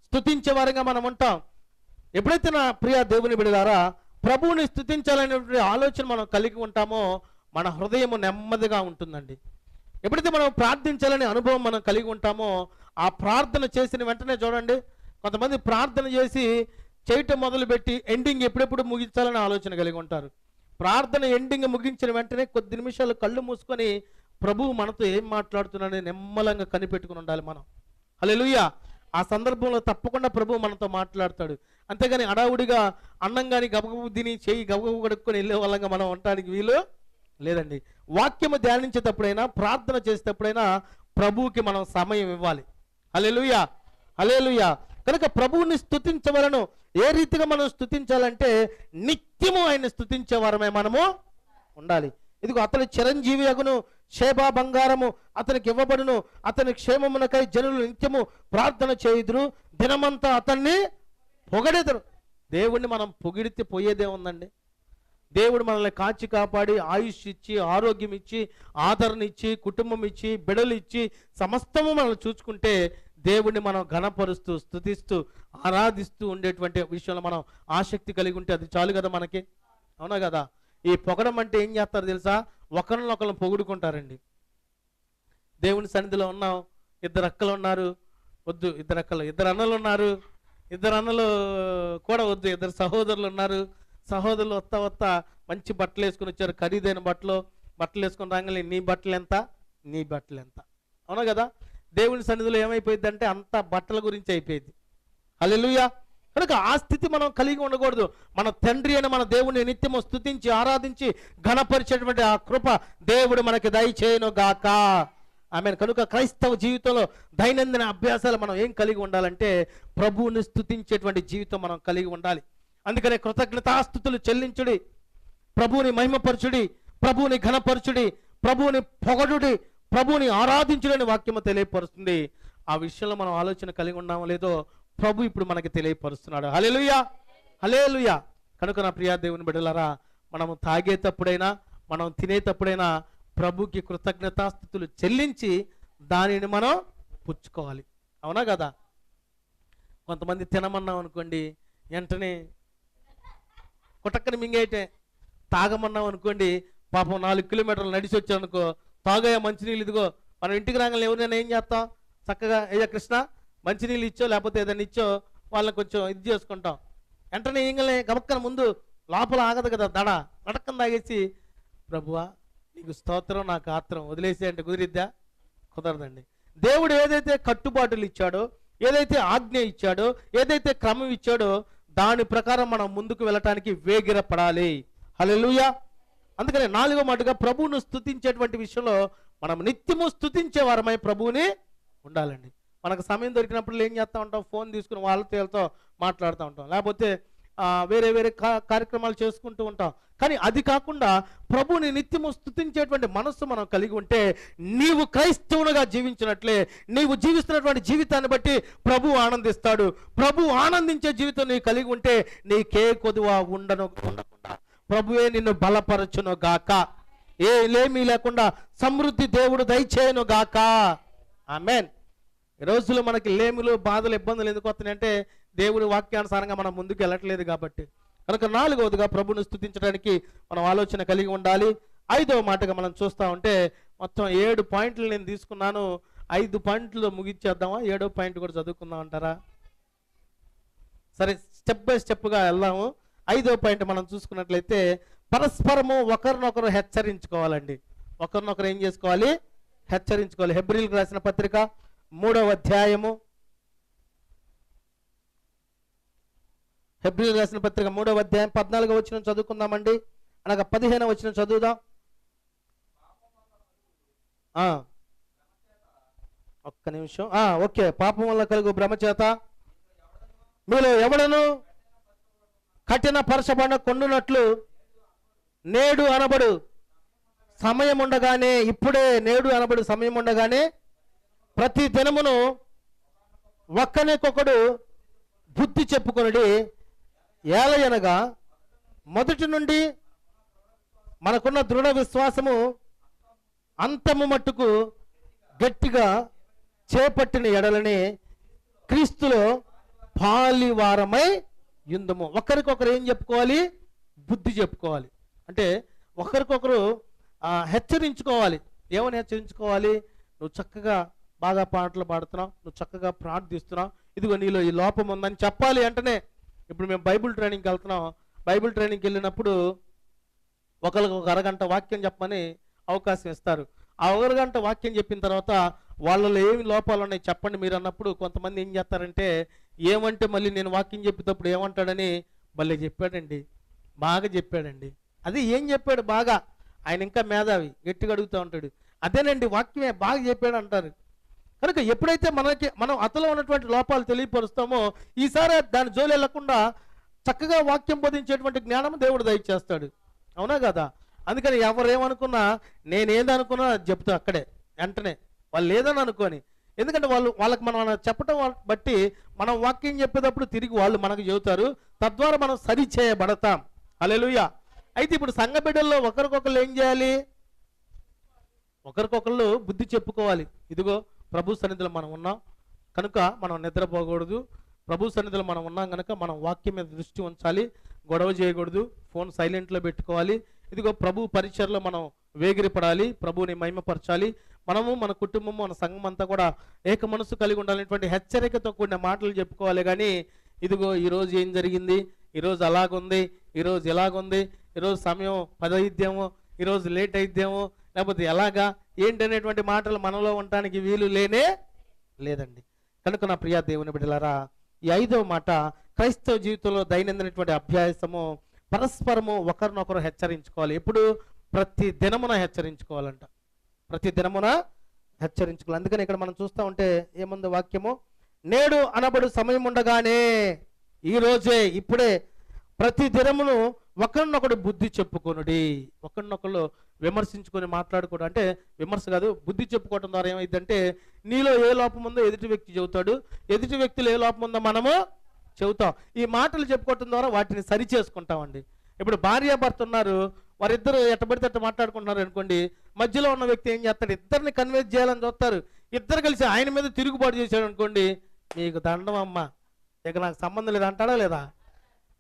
స్తుతించే వారంగా మనం ఉంటాం. ఎప్పుడైతే నా ప్రియ దేవుని బిడ్డలారా ప్రభువుని స్తుతించాలనేటువంటి ఆలోచన మనం కలిగి ఉంటామో మన హృదయం నెమ్మదిగా ఉంటుందండి. ఎప్పుడైతే మనం ప్రార్థించాలనే అనుభవం మనం కలిగి ఉంటామో ఆ ప్రార్థన చేసిన వెంటనే చూడండి, కొంతమంది ప్రార్థన చేసి చేయటం మొదలుపెట్టి ఎండింగ్ ఎప్పుడెప్పుడు ముగించాలని ఆలోచన కలిగి ఉంటారు. ప్రార్థన ఎండింగ్ ముగించిన వెంటనే కొద్ది నిమిషాలు కళ్ళు మూసుకొని ప్రభువు మనతో ఏం మాట్లాడుతున్నాడని నెమ్మలంగా కనిపెట్టుకుని ఉండాలి మనం. హల్లెలూయా. ఆ సందర్భంలో తప్పకుండా ప్రభువు మనతో మాట్లాడతాడు. అంతేగాని అడావుడిగా అన్నం కానీ గబగబు తిని చేయి గబగబు కడుక్కొని వెళ్ళే వాళ్ళంగా మనం ఉండటానికి వీలు లేదండి. వాక్యము ధ్యానించేటప్పుడైనా ప్రార్థన చేసేటప్పుడైనా ప్రభువుకి మనం సమయం ఇవ్వాలి. హల్లెలూయా, హల్లెలూయా. కనుక ప్రభువుని స్తుతించవలను. ఏ రీతిగా మనం స్తుతించాలంటే నిత్యము ఆయన స్తుతించే వారమే మనము ఉండాలి. ఇదిగో అతని చిరంజీవి అగును, షేబా బంగారము అతనికి ఇవ్వబడును, అతని క్షేమమునకై జనులు నిత్యము ప్రార్థన చేయుదురు, దినమంతా అతన్ని పొగడెదరు. దేవుణ్ణి మనం పొగిడితే పోయేదే ఉందండి. దేవుడు మనల్ని కాచి కాపాడి ఆయుష్ ఇచ్చి, ఆరోగ్యం ఇచ్చి, ఆదరణ ఇచ్చి, కుటుంబం ఇచ్చి, బిడలు ఇచ్చి, సమస్తము మనల్ని చూసుకుంటే దేవుణ్ణి మనం ఘనపరుస్తూ, స్తుతిస్తూ, ఆరాధిస్తూ ఉండేటువంటి విషయంలో మనం ఆసక్తి కలిగి ఉంటే అది చాలు కదా మనకి. అవునా కదా? ఈ పొగడం అంటే ఏం చేస్తారు తెలుసా? ఒకరినొకరిని పొగుడుకుంటారండి. దేవుని సన్నిధిలో ఉన్నాం, ఇద్దరు అక్కలు ఉన్నారు, వద్దు. ఇద్దరు అక్కలు, ఇద్దరు అన్నలు ఉన్నారు, ఇద్దరు అన్నలు కూడా వద్దు. ఇద్దరు సహోదరులు ఉన్నారు, సహోదరులు వస్తా మంచి బట్టలు వేసుకుని వచ్చారు, ఖరీదైన బట్టలు వేసుకుని రాగానే నీ బట్టలు ఎంత, నీ బట్టలు ఎంత. అవునా కదా? దేవుని సన్నిధిలో ఏమైపోయింది అంటే అంతా బట్టల గురించి అయిపోయింది. హల్లెలూయా. కనుక ఆ స్థితి మనం కలిగి ఉండకూడదు. మన తండ్రి అని మన దేవుని నిత్యము స్తుతించి ఆరాధించి ఘనపరిచేటువంటి ఆ కృప దేవుడు మనకి దయచేయును గాక. ఆమెన్. కనుక క్రైస్తవ జీవితంలో దైనందిన అభ్యాసాలు మనం ఏం కలిగి ఉండాలంటే ప్రభువుని స్తుతించేటువంటి జీవితం మనం కలిగి ఉండాలి. అందుకనే కృతజ్ఞతాస్తుతులు చెల్లించుడి, ప్రభువుని మహిమపరచుడి, ప్రభువుని ఘనపరచుడి, ప్రభువుని పొగడుడి, ప్రభువుని ఆరాధించుడని వాక్యము తెలియపరుస్తుంది. ఆ విషయంలో మనం ఆలోచన కలిగి ఉన్నామో లేదో ప్రభు ఇప్పుడు మనకి తెలియపరుస్తున్నాడు. హల్లెలూయా, హల్లెలూయా. కనుక నా ప్రియా దేవుని బిడ్డలారా, మనము తాగేటప్పుడైనా మనం తినేటప్పుడైనా ప్రభుకి కృతజ్ఞతాస్తుతులు చెల్లించి దానిని మనం పుచ్చుకోవాలి. అవునా కదా? కొంతమంది తినమన్నాం అనుకోండి వెంటనే కుటక్కని మింగేయటే. తాగమన్నాం అనుకోండి, పాపం 4 కిలోమీటర్లు నడిచి వచ్చాను అనుకో, తాగయ్యా మంచినీళ్ళు ఇదిగో. మనం ఇంటికి రాగానే ఎవరైనా ఏం చేస్తాం? చక్కగా అయ్యా కృష్ణ మంచినీళ్ళు ఇచ్చో లేకపోతే ఏదైనా ఇచ్చో వాళ్ళని కొంచెం ఇది చేసుకుంటాం. వెంటనే ఇంగలే గబక్కన ముందు లోపల ఆగదు కదా దడ, నడక్కన తాగేసి ప్రభువా నీకు స్తోత్రం నాకు ఆత్రం వదిలేసి అంటే కుదిరిద్దా? కుదరదండి. దేవుడు ఏదైతే కట్టుబాటులు ఇచ్చాడో, ఏదైతే ఆజ్ఞ ఇచ్చాడో, ఏదైతే క్రమం ఇచ్చాడో దాని ప్రకారం మనం ముందుకు వెళ్ళటానికి వేగిరపడాలి. హల్లెలూయా. అందుకని 4వ మాటగా ప్రభువును స్తుతించేటువంటి విషయంలో మనం నిత్యము స్తుతించే వారమై ప్రభువుని ఉండాలండి. మనకు సమయం దొరికినప్పుడు ఏం చేస్తూ ఉంటాం? ఫోన్ తీసుకుని వాళ్ళతో మాట్లాడుతూ ఉంటాం, లేకపోతే వేరే వేరే కార్యక్రమాలు చేసుకుంటూ ఉంటాం. కానీ అది కాకుండా ప్రభువుని నిత్యము స్తుతించేటువంటి మనస్సు మనం కలిగి ఉంటే నీవు క్రైస్తవునిగా జీవించినట్లే, నీవు జీవిస్తున్నటువంటి జీవితాన్ని బట్టి ప్రభువు ఆనందిస్తాడు. ప్రభువు ఆనందించే జీవితం నీవు కలిగి ఉంటే నీకే కొదువ ఉండకుండా ప్రభువే నిన్ను బలపరచును గాక. ఏ లేమీ లేకుండా సమృద్ధి దేవుడు దయచేయను గాక. ఆమేన్. ఈ రోజుల్లో మనకి లేములు, బాధలు, ఇబ్బందులు ఎందుకు వస్తున్నాయంటే దేవుడి వాక్యానుసారంగా మనం ముందుకు వెళ్ళట్లేదు కాబట్టి. కనుక 4వదిగా ప్రభువును స్తుతించడానికి మనం ఆలోచన కలిగి ఉండాలి. 5వ మాటగా మనం చూస్తూ ఉంటే మొత్తం 7 పాయింట్లు నేను తీసుకున్నాను. 5 పాయింట్లు ముగించేద్దామా? 7వ పాయింట్ కూడా చదువుకుందాం అంటారా? సరే, స్టెప్ బై స్టెప్గా వెళ్దాము. 5వ పాయింట్ మనం చూసుకున్నట్లయితే పరస్పరము ఒకరినొకరు హెచ్చరించుకోవాలండి. ఒకరినొకరు ఏం చేసుకోవాలి? హెచ్చరించుకోవాలి. హెబ్రీయులకు రాసిన పత్రిక 3వ అధ్యాయము, హెబ్రీయులకు రాసిన పత్రిక 3వ అధ్యాయం 14వ వచనం చదువుకుందామండి. అనగా 15వ వచనం చదువుదాం. ఒక్క నిమిషం. ఓకే. పాపం వల్ల కలుగు భ్రమ చేత మీలో ఎవడను కఠినపరచబడిన కొండునట్లు నేడు అనబడు సమయం ఉండగానే, ఇప్పుడే నేడు అనబడు సమయం ఉండగానే ప్రతి దినమును ఒక్కనికొకడు బుద్ధి చెప్పుకొనుడి. ఏలయనగా మొదటి నుండి మనకున్న దృఢ విశ్వాసము అంతము మట్టుకు గట్టిగా చేపట్టిన ఎడలని క్రీస్తులో పాలివారమై యుందము. ఒకరికొకరు ఏం చెప్పుకోవాలి? బుద్ధి చెప్పుకోవాలి. అంటే ఒకరికొకరు హెచ్చరించుకోవాలి. ఏమని హెచ్చరించుకోవాలి? నువ్వు చక్కగా బాగా పాటలు పాడుతున్నావు, నువ్వు చక్కగా ప్రార్థిస్తున్నావు, ఇదిగో నీలో ఈ లోపం ఉందని చెప్పాలి. అంటనే ఇప్పుడు మేము బైబిల్ ట్రైనింగ్కి వెళ్తున్నాం. బైబిల్ ట్రైనింగ్కి వెళ్ళినప్పుడు ఒకరికి ఒక అరగంట వాక్యం చెప్పమని అవకాశం ఇస్తారు. ఆ అరగంట వాక్యం చెప్పిన తర్వాత వాళ్ళలో ఏమి లోపాలు ఉన్నాయి చెప్పండి మీరు అన్నప్పుడు కొంతమంది ఏం చేస్తారంటే, ఏమంటే మళ్ళీ నేను వాక్యం చెప్పేటప్పుడు ఏమంటాడని భలే చెప్పాడండి, బాగా చెప్పాడండి, అది ఏం చెప్పాడు బాగా, ఆయన ఇంకా మేధావి, గట్టిగా అడుగుతూ ఉంటాడు, అదేనండి వాక్యమే బాగా చెప్పాడు అంటారు. కనుక ఎప్పుడైతే మనం అతలో ఉన్నటువంటి లోపాలు తెలియపరుస్తామో ఈసారి దాని జోలి వెళ్లకుండా చక్కగా వాక్యం బోధించేటువంటి జ్ఞానం దేవుడు దయచేస్తాడు. అవునా కదా? అందుకని ఎవరేమనుకున్నా, నేనేదనుకున్నా చెప్తా అక్కడే వెంటనే, వాళ్ళు లేదని అనుకోని. ఎందుకంటే వాళ్ళకి మనం చెప్పడం బట్టి మనం వాక్యం చెప్పేటప్పుడు తిరిగి వాళ్ళు మనకు చెబుతారు, తద్వారా మనం సరి చేయబడతాం. హల్లెలూయా. అయితే ఇప్పుడు సంఘ బిడ్డల్లో ఒకరికొకరు ఏం చేయాలి? ఒకరికొకళ్ళు బుద్ధి చెప్పుకోవాలి. ఇదిగో ప్రభు సన్నిధిలో మనం ఉన్నాం కనుక మనం నిద్రపోకూడదు, ప్రభు సన్నిధిలో మనం ఉన్నాం కనుక మనం వాక్యం మీద దృష్టి ఉంచాలి, గొడవ చేయకూడదు, ఫోన్ సైలెంట్లో పెట్టుకోవాలి, ఇదిగో ప్రభు పరిచర్లో మనం వేగిరపడాలి, ప్రభువుని మహిమపరచాలి, మనము మన కుటుంబము మన సంఘం అంతా కూడా ఏక మనసు కలిగి ఉండాలనేటువంటి హెచ్చరికతో కూడిన మాటలు చెప్పుకోవాలి. కానీ ఇదిగో ఈరోజు ఏం జరిగింది, ఈరోజు అలాగుంది, ఈరోజు ఎలాగుంది, ఈరోజు సమయం 10 అయిద్దేమో, ఈరోజు లేట్ అయిద్దేమో, లేకపోతే ఎలాగా ఏంటి అనేటువంటి మాటలు మనలో ఉండటానికి వీలు లేదండి. కనుక నా ప్రియ దేవుని బిడ్డలారా, ఈ 5వ మాట క్రైస్తవ జీవితంలో దైనందినటువంటి అభ్యాసము, పరస్పరము ఒకరినొకరు హెచ్చరించుకోవాలి. ఎప్పుడు? ప్రతి దినమున హెచ్చరించుకోవాలంట, ప్రతి దినమున హెచ్చరించుకోవాలి. అందుకని ఇక్కడ మనం చూస్తూ ఉంటే ఏముంది వాక్యము? నేడు అనబడు సమయం ఉండగానే, ఈ రోజే, ఇప్పుడే ప్రతి దినమును ఒకరినొకడు బుద్ధి చెప్పుకొనుడి. ఒకరినొకరు విమర్శించుకొని మాట్లాడుకోవడం అంటే విమర్శ కాదు, బుద్ధి చెప్పుకోవడం ద్వారా ఏమైందంటే నీలో ఏ లోపం ఉందో ఎదుటి వ్యక్తి చెబుతాడు, ఎదుటి వ్యక్తిలో ఏ లోపం ఉందో మనము చెబుతాం. ఈ మాటలు చెప్పుకోవటం ద్వారా వాటిని సరి చేసుకుంటామండి. ఇప్పుడు భార్యాభర్త ఉన్నారు, వారిద్దరు ఎట్టబడితే అట్ట మాట్లాడుకుంటున్నారు అనుకోండి, మధ్యలో ఉన్న వ్యక్తి ఏం చేస్తాడు? ఇద్దరిని కన్విన్స్ చేయాలని చూస్తారు. ఇద్దరు కలిసి ఆయన మీద తిరుగుబాటు చేశాడు అనుకోండి, మీకు దండం అమ్మ, ఇక నాకు సంబంధం లేదు అంటాడా లేదా?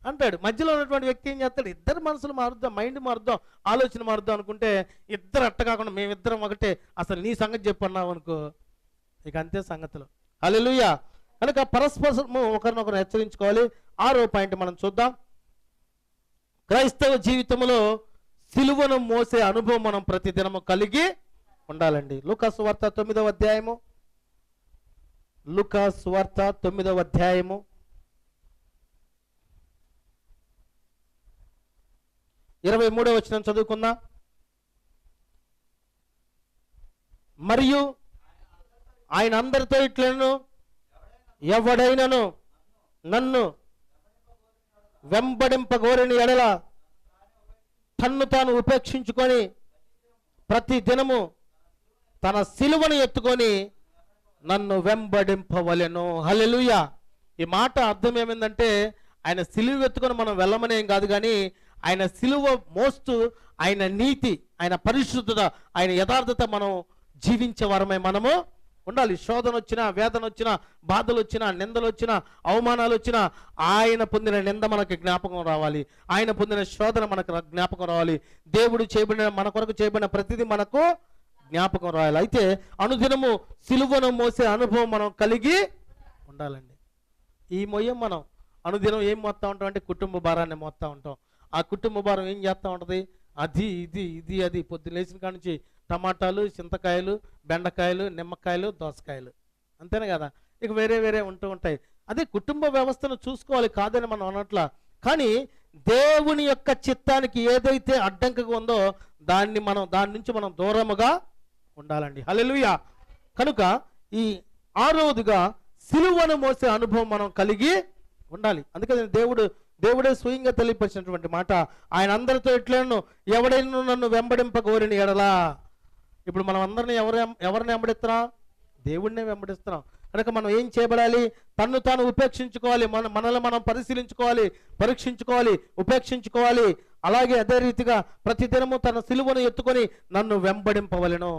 అంటాడు. మధ్యలో ఉన్నటువంటి వ్యక్తి ఏం చేస్తాడు? ఇద్దరు మనసులు మారుద్దాం, మైండ్ మారుద్దాం, ఆలోచన మారుద్దాం అనుకుంటే ఇద్దరు అట్ట కాకుండా మేమిద్దరం ఒకటే, అసలు నీ సంగతి చెప్పన్నావు అనుకో, ఇక అంతే సంగతులు. హల్లెలూయా. కనుక పరస్పరము ఒకరినొకరు హెచ్చరించుకోవాలి. 6వ పాయింట్ మనం చూద్దాం. క్రైస్తవ జీవితంలో సిలువను మోసే అనుభవం మనం ప్రతి దినము కలిగి ఉండాలండి. లూకా సువార్త 9వ అధ్యాయము, లూకా సువార్త 9వ అధ్యాయము 23వ వచనం చదువుకుందాం. మరియు ఆయన అందరితో ఇట్లను, ఎవడైనను నన్ను వెంబడింపగోరిన ఎడల తన్ను తాను ఉపేక్షించుకొని ప్రతి దినము తన సిలువను ఎత్తుకొని నన్ను వెంబడింపవలెను. హల్లెలూయా. ఈ మాట అర్థం ఏమైందంటే ఆయన సిలువ ఎత్తుకొని మనం వెళ్ళమనేం కాదు, కానీ ఆయన సిలువ మోస్తూ ఆయన నీతి, ఆయన పరిశుద్ధత, ఆయన యథార్థత మనం జీవించే వారమై మనము ఉండాలి. శోధన వచ్చినా, వేదన వచ్చినా, బాధలు వచ్చినా, నిందలు వచ్చినా, అవమానాలు వచ్చినా ఆయన పొందిన నింద మనకి జ్ఞాపకం రావాలి, ఆయన పొందిన శోధన మనకు జ్ఞాపకం రావాలి, దేవుడు చేయబడిన మన కొరకు చేయబడిన ప్రతిదీ మనకు జ్ఞాపకం రావాలి. అయితే అనుదినము సిలువను మోసే అనుభవం మనం కలిగి ఉండాలండి. ఈ మొయ్యం మనం అనుదినం ఏం మోస్తూ ఉంటాం అంటే కుటుంబ భారాన్ని మోస్తూ ఉంటాం. ఆ కుటుంబ భారం ఏం చేస్తూ ఉంటుంది? అది అది పొద్దున్న లేచిన కాడ నుంచి టమాటాలు, చింతకాయలు, బెండకాయలు, నిమ్మకాయలు, దోసకాయలు, అంతేనే కదా, ఇక వేరే వేరే ఉంటూ ఉంటాయి. అదే కుటుంబ వ్యవస్థను చూసుకోవాలి, కాదని మనం అనట్లా. కానీ దేవుని యొక్క చిత్తానికి ఏదైతే అడ్డంకగా ఉందో దాని నుంచి మనం దూరముగా ఉండాలండి. హల్లెలూయా. కనుక ఈ 6వదిగా సిలువను మోసే అనుభవం మనం కలిగి ఉండాలి. అందుకని దేవుడు దేవుడే స్వయంగా తెలియపరిచినటువంటి మాట. ఆయన అందరితో ఎట్లను, ఎవడైనా నన్ను వెంబడింపగోరిని ఎడలా. ఇప్పుడు మనం అందరిని ఎవరిని వెంబడిస్తున్నాం? దేవుడినే వెంబడిస్తున్నాం. కనుక మనం ఏం చేయబడాలి? తన్ను తాను ఉపేక్షించుకోవాలి. మనల్ని మనం పరిశీలించుకోవాలి, పరీక్షించుకోవాలి, ఉపేక్షించుకోవాలి. అలాగే అదే రీతిగా ప్రతిదినము తన సిలువను ఎత్తుకొని నన్ను వెంబడింపవలెను.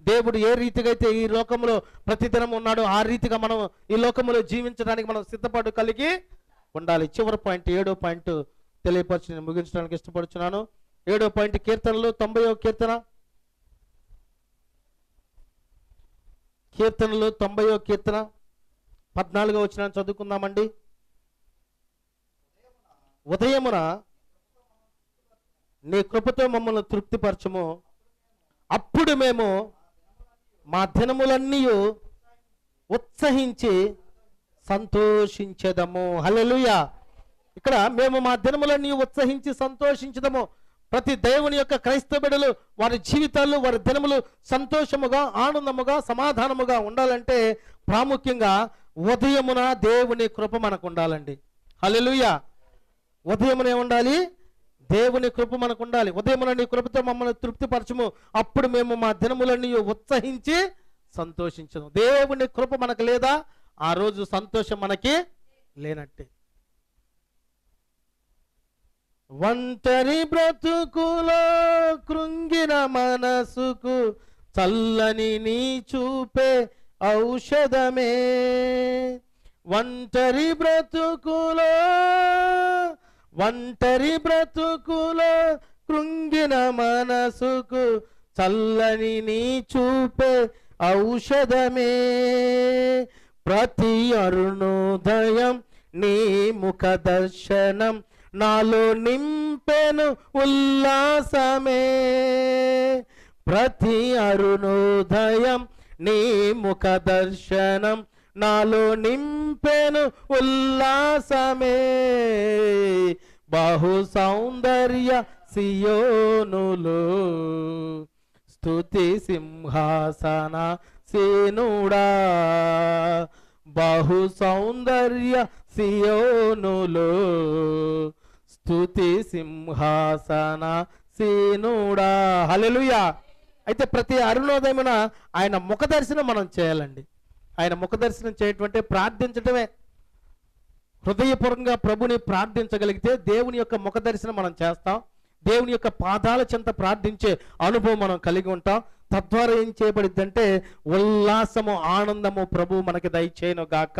దేవుడు ఏ రీతిగా అయితే ఈ లోకంలో ప్రతిదినం ఉన్నాడో ఆ రీతిగా మనం ఈ లోకంలో జీవించడానికి మనం సిద్ధపాటు కలిగి ఉండాలి. చివరి పాయింట్, 7వ పాయింట్ తెలియపరిచి నేను ముగించడానికి ఇష్టపడుతున్నాను. 7వ పాయింట్ కీర్తనలు 90వ కీర్తన. కీర్తనలు 90వ కీర్తన 14వ వచనం చదువుకుందామండి. ఉదయమున నీ కృపతో మమ్మల్ని తృప్తిపరచము, అప్పుడు మేము మా దినములన్నీ ఉత్సహించి సంతోషించెదము. హల్లెలూయా. ఇక్కడ మేము మా దినములన్నీ ఉత్సహించి సంతోషించదము. ప్రతి దేవుని యొక్క క్రైస్తవ బిడ్డలు వారి జీవితాల్లో వారి దినములు సంతోషముగా, ఆనందముగా, సమాధానముగా ఉండాలంటే ప్రాముఖ్యంగా ఉదయమున దేవుని కృప మనకు ఉండాలండి. హల్లెలూయా. ఉదయమున ఏముండాలి? దేవుని కృప మనకు ఉండాలి. ఉదయమున నీ కృపతో మమ్మల్ని తృప్తిపరచము, అప్పుడు మేము మా దినములన్నీ ఉత్సహించి సంతోషించము. దేవుని కృప మనకు లేదా, ఆ రోజు సంతోషం మనకి లేనట్టే. ఒంటరి బ్రతుకులో కృంగిన మనసుకు చల్లని నీ చూపే ఔషధమే. ఒంటరి బ్రతుకులో కృంగిన మనసుకు చల్లని నీ చూపే ఔషధమే. ప్రతి అరుణోదయం నీ ముఖ దర్శనం నాలో నింపెను ఉల్లాసమే. ప్రతి అరుణోదయం నీ ముఖ దర్శనం నాలో నింపెను ఉల్లాసమే. బహు సౌందర్య సియోనులో స్తుతి సింహాసన సేనుడా. బహు సౌందర్య సియోనులో స్తుతి సింహాసన సేనుడా. హల్లెలూయా. అయితే ప్రతి అరుణోదయమున ఆయన ముఖ దర్శనం మనం చేయాలండి. ఆయన ముఖ దర్శనం చేయటం ప్రార్థించటమే. హృదయపూర్వకంగా ప్రభుని ప్రార్థించగలిగితే దేవుని యొక్క ముఖ దర్శనం మనం చేస్తాం. దేవుని యొక్క పాదాల చెంత ప్రార్థించే అనుభవం మనం కలిగి ఉంటాం. తద్వారా ఏం చేయబడిద్దంటే ఉల్లాసము, ఆనందము ప్రభు మనకి దయచేయను గాక.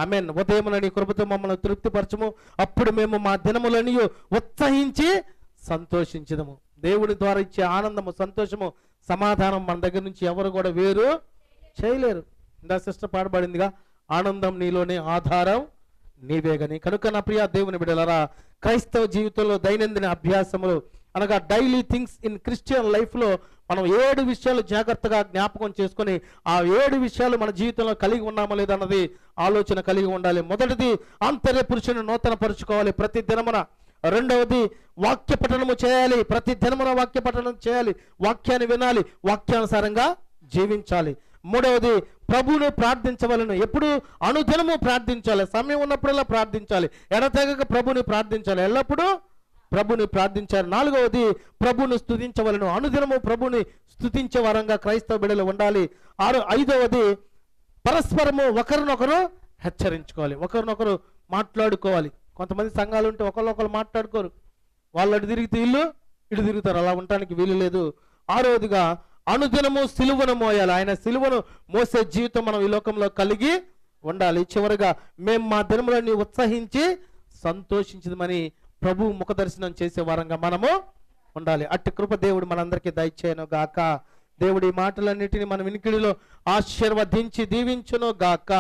ఆమేన్. ఉదయమున నీ కృపతో మమ్మల్ని తృప్తిపరచము, అప్పుడు మేము మా దినములని ఉత్సహించి సంతోషించదము. దేవుడి ద్వారా ఇచ్చే ఆనందము, సంతోషము, సమాధానం మన దగ్గర నుంచి ఎవరు కూడా వేరు చేయలేరు. ఇందా సిస్టర్ పాడబడిందిగా, ఆనందం నీలోనే, ఆధారం నీవేగని. కనుక నా ప్రియ దేవుని బిడ్డలారా, క్రైస్తవ జీవితంలో దైనందిన అభ్యాసములు అనగా డైలీ థింగ్స్ ఇన్ క్రిస్టియన్ లైఫ్లో మనం 7 విషయాలు జాగ్రత్తగా జ్ఞాపకం చేసుకొని ఆ 7 విషయాలు మన జీవితంలో కలిగి ఉన్నామో లేదన్నది ఆలోచన కలిగి ఉండాలి. మొదటిది, ఆంతర్య పురుషుని నూతన పరుచుకోవాలి ప్రతి దినమున. రెండవది, వాక్య పఠనము చేయాలి. ప్రతి దినమున వాక్య పఠనం చేయాలి. వాక్యాన్ని వినాలి, వాక్యానుసారంగా జీవించాలి. మూడవది, ప్రభువును ప్రార్థించవలను. ఎప్పుడు? అనుదినము ప్రార్థించాలి. సమయం ఉన్నప్పుడల్లా ప్రార్థించాలి. ఎడతెగక ప్రభుని ప్రార్థించాలి. ఎల్లప్పుడూ ప్రభుని ప్రార్థించాలి. నాలుగవది, ప్రభుని స్తుతించవలను. అనుదినము ప్రభుని స్తుతించే వారంగా క్రైస్తవ బిడ్డలు ఉండాలి. ఐదవది, పరస్పరము ఒకరినొకరు హెచ్చరించుకోవాలి. ఒకరినొకరు మాట్లాడుకోవాలి. కొంతమంది సంఘాలు ఉంటే ఒకరినొకరు మాట్లాడుకోరు. వాళ్ళు అటు తిరిగితే ఇటు తిరుగుతారు. అలా ఉండటానికి వీలు లేదు. ఆరవదిగా, అనుదినము సిలువను మోయాలి. ఆయన సిలువను మోసే జీవితం మనం ఈ లోకంలో కలిగి ఉండాలి. చివరిగా, మేము మా దినములని ఉత్సహించి సంతోషించదమని ప్రభు ముఖ దర్శనం చేసే వారంగా మనము ఉండాలి. అట్టి కృప దేవుడు మనందరికీ దయచేయను గాక. దేవుడి మాటలన్నిటిని మన వినికిడిలో ఆశీర్వదించి దీవించును గాక.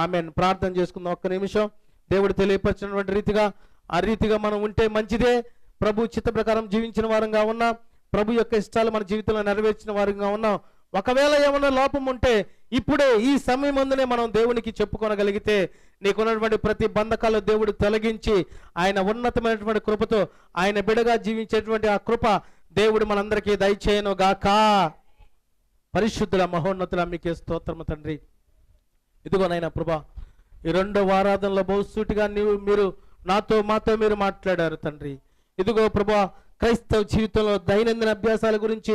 ఆమెన్. ప్రార్థన చేసుకుందాం ఒక్క నిమిషం. దేవుడు తెలియపరిచినటువంటి రీతిగా ఆ రీతిగా మనం ఉంటే మంచిదే. ప్రభు చిత్త ప్రకారం జీవించిన వారంగా ఉన్నాం. ప్రభు యొక్క ఇష్టాలు మన జీవితంలో నెరవేర్చిన వారంగా ఉన్నాం. ఒకవేళ ఏమైనా లోపం ఉంటే ఇప్పుడే ఈ సమయం ముందునే మనం దేవునికి చెప్పుకోనగలిగితే నీకున్నటువంటి ప్రతి బంధకాలు దేవుడు తొలగించి ఆయన ఉన్నతమైనటువంటి కృపతో ఆయన బిడగా జీవించేటువంటి ఆ కృప దేవుడు మనందరికీ దయచేయను గాక. పరిశుద్ధుల మహోన్నతుల మీకే స్తోత్రము తండ్రి. ఇదిగోనైనా ప్రభా, ఈ 2వ ఆరాధనలో బహుసూటిగా మీరు మాతో మీరు మాట్లాడారు తండ్రి. ఇదిగో ప్రభువా, క్రైస్తవ జీవితంలో దైనందిన అభ్యాసాల గురించి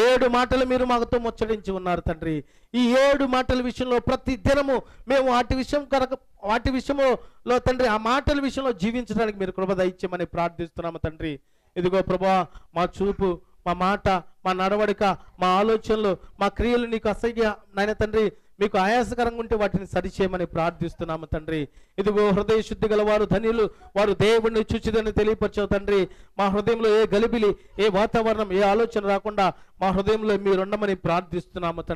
7 మాటలు మీరు మాతో ముచ్చటించి ఉన్నారు తండ్రి. ఈ 7 మాటల విషయంలో ప్రతి దినము మేము వాటి విషయంలో తండ్రి, ఆ మాటల విషయంలో జీవించడానికి మీరు కృప దయచేయమని ప్రార్థిస్తున్నాము తండ్రి. ఇదిగో ప్రభువా, మా చూపు, మా మాట, మా నడవడిక, మా ఆలోచనలు, మా క్రియలు నీకు అసహ్య నాయన తండ్రి, మీకు ఆయాసకరంగా ఉంటే వాటిని సరిచేయమని ప్రార్థిస్తున్నాము తండ్రి. ఇదిగో హృదయ శుద్ధి గల వారు ధన్యులు, వారు దేవుడిని చూచిదని తెలియపరచావు తండ్రి. మా హృదయంలో ఏ గలిబిలి, ఏ వాతావరణం, ఏ ఆలోచన రాకుండా మా హృదయంలో మీరుండమని ప్రార్థిస్తున్నాము తండ్రి.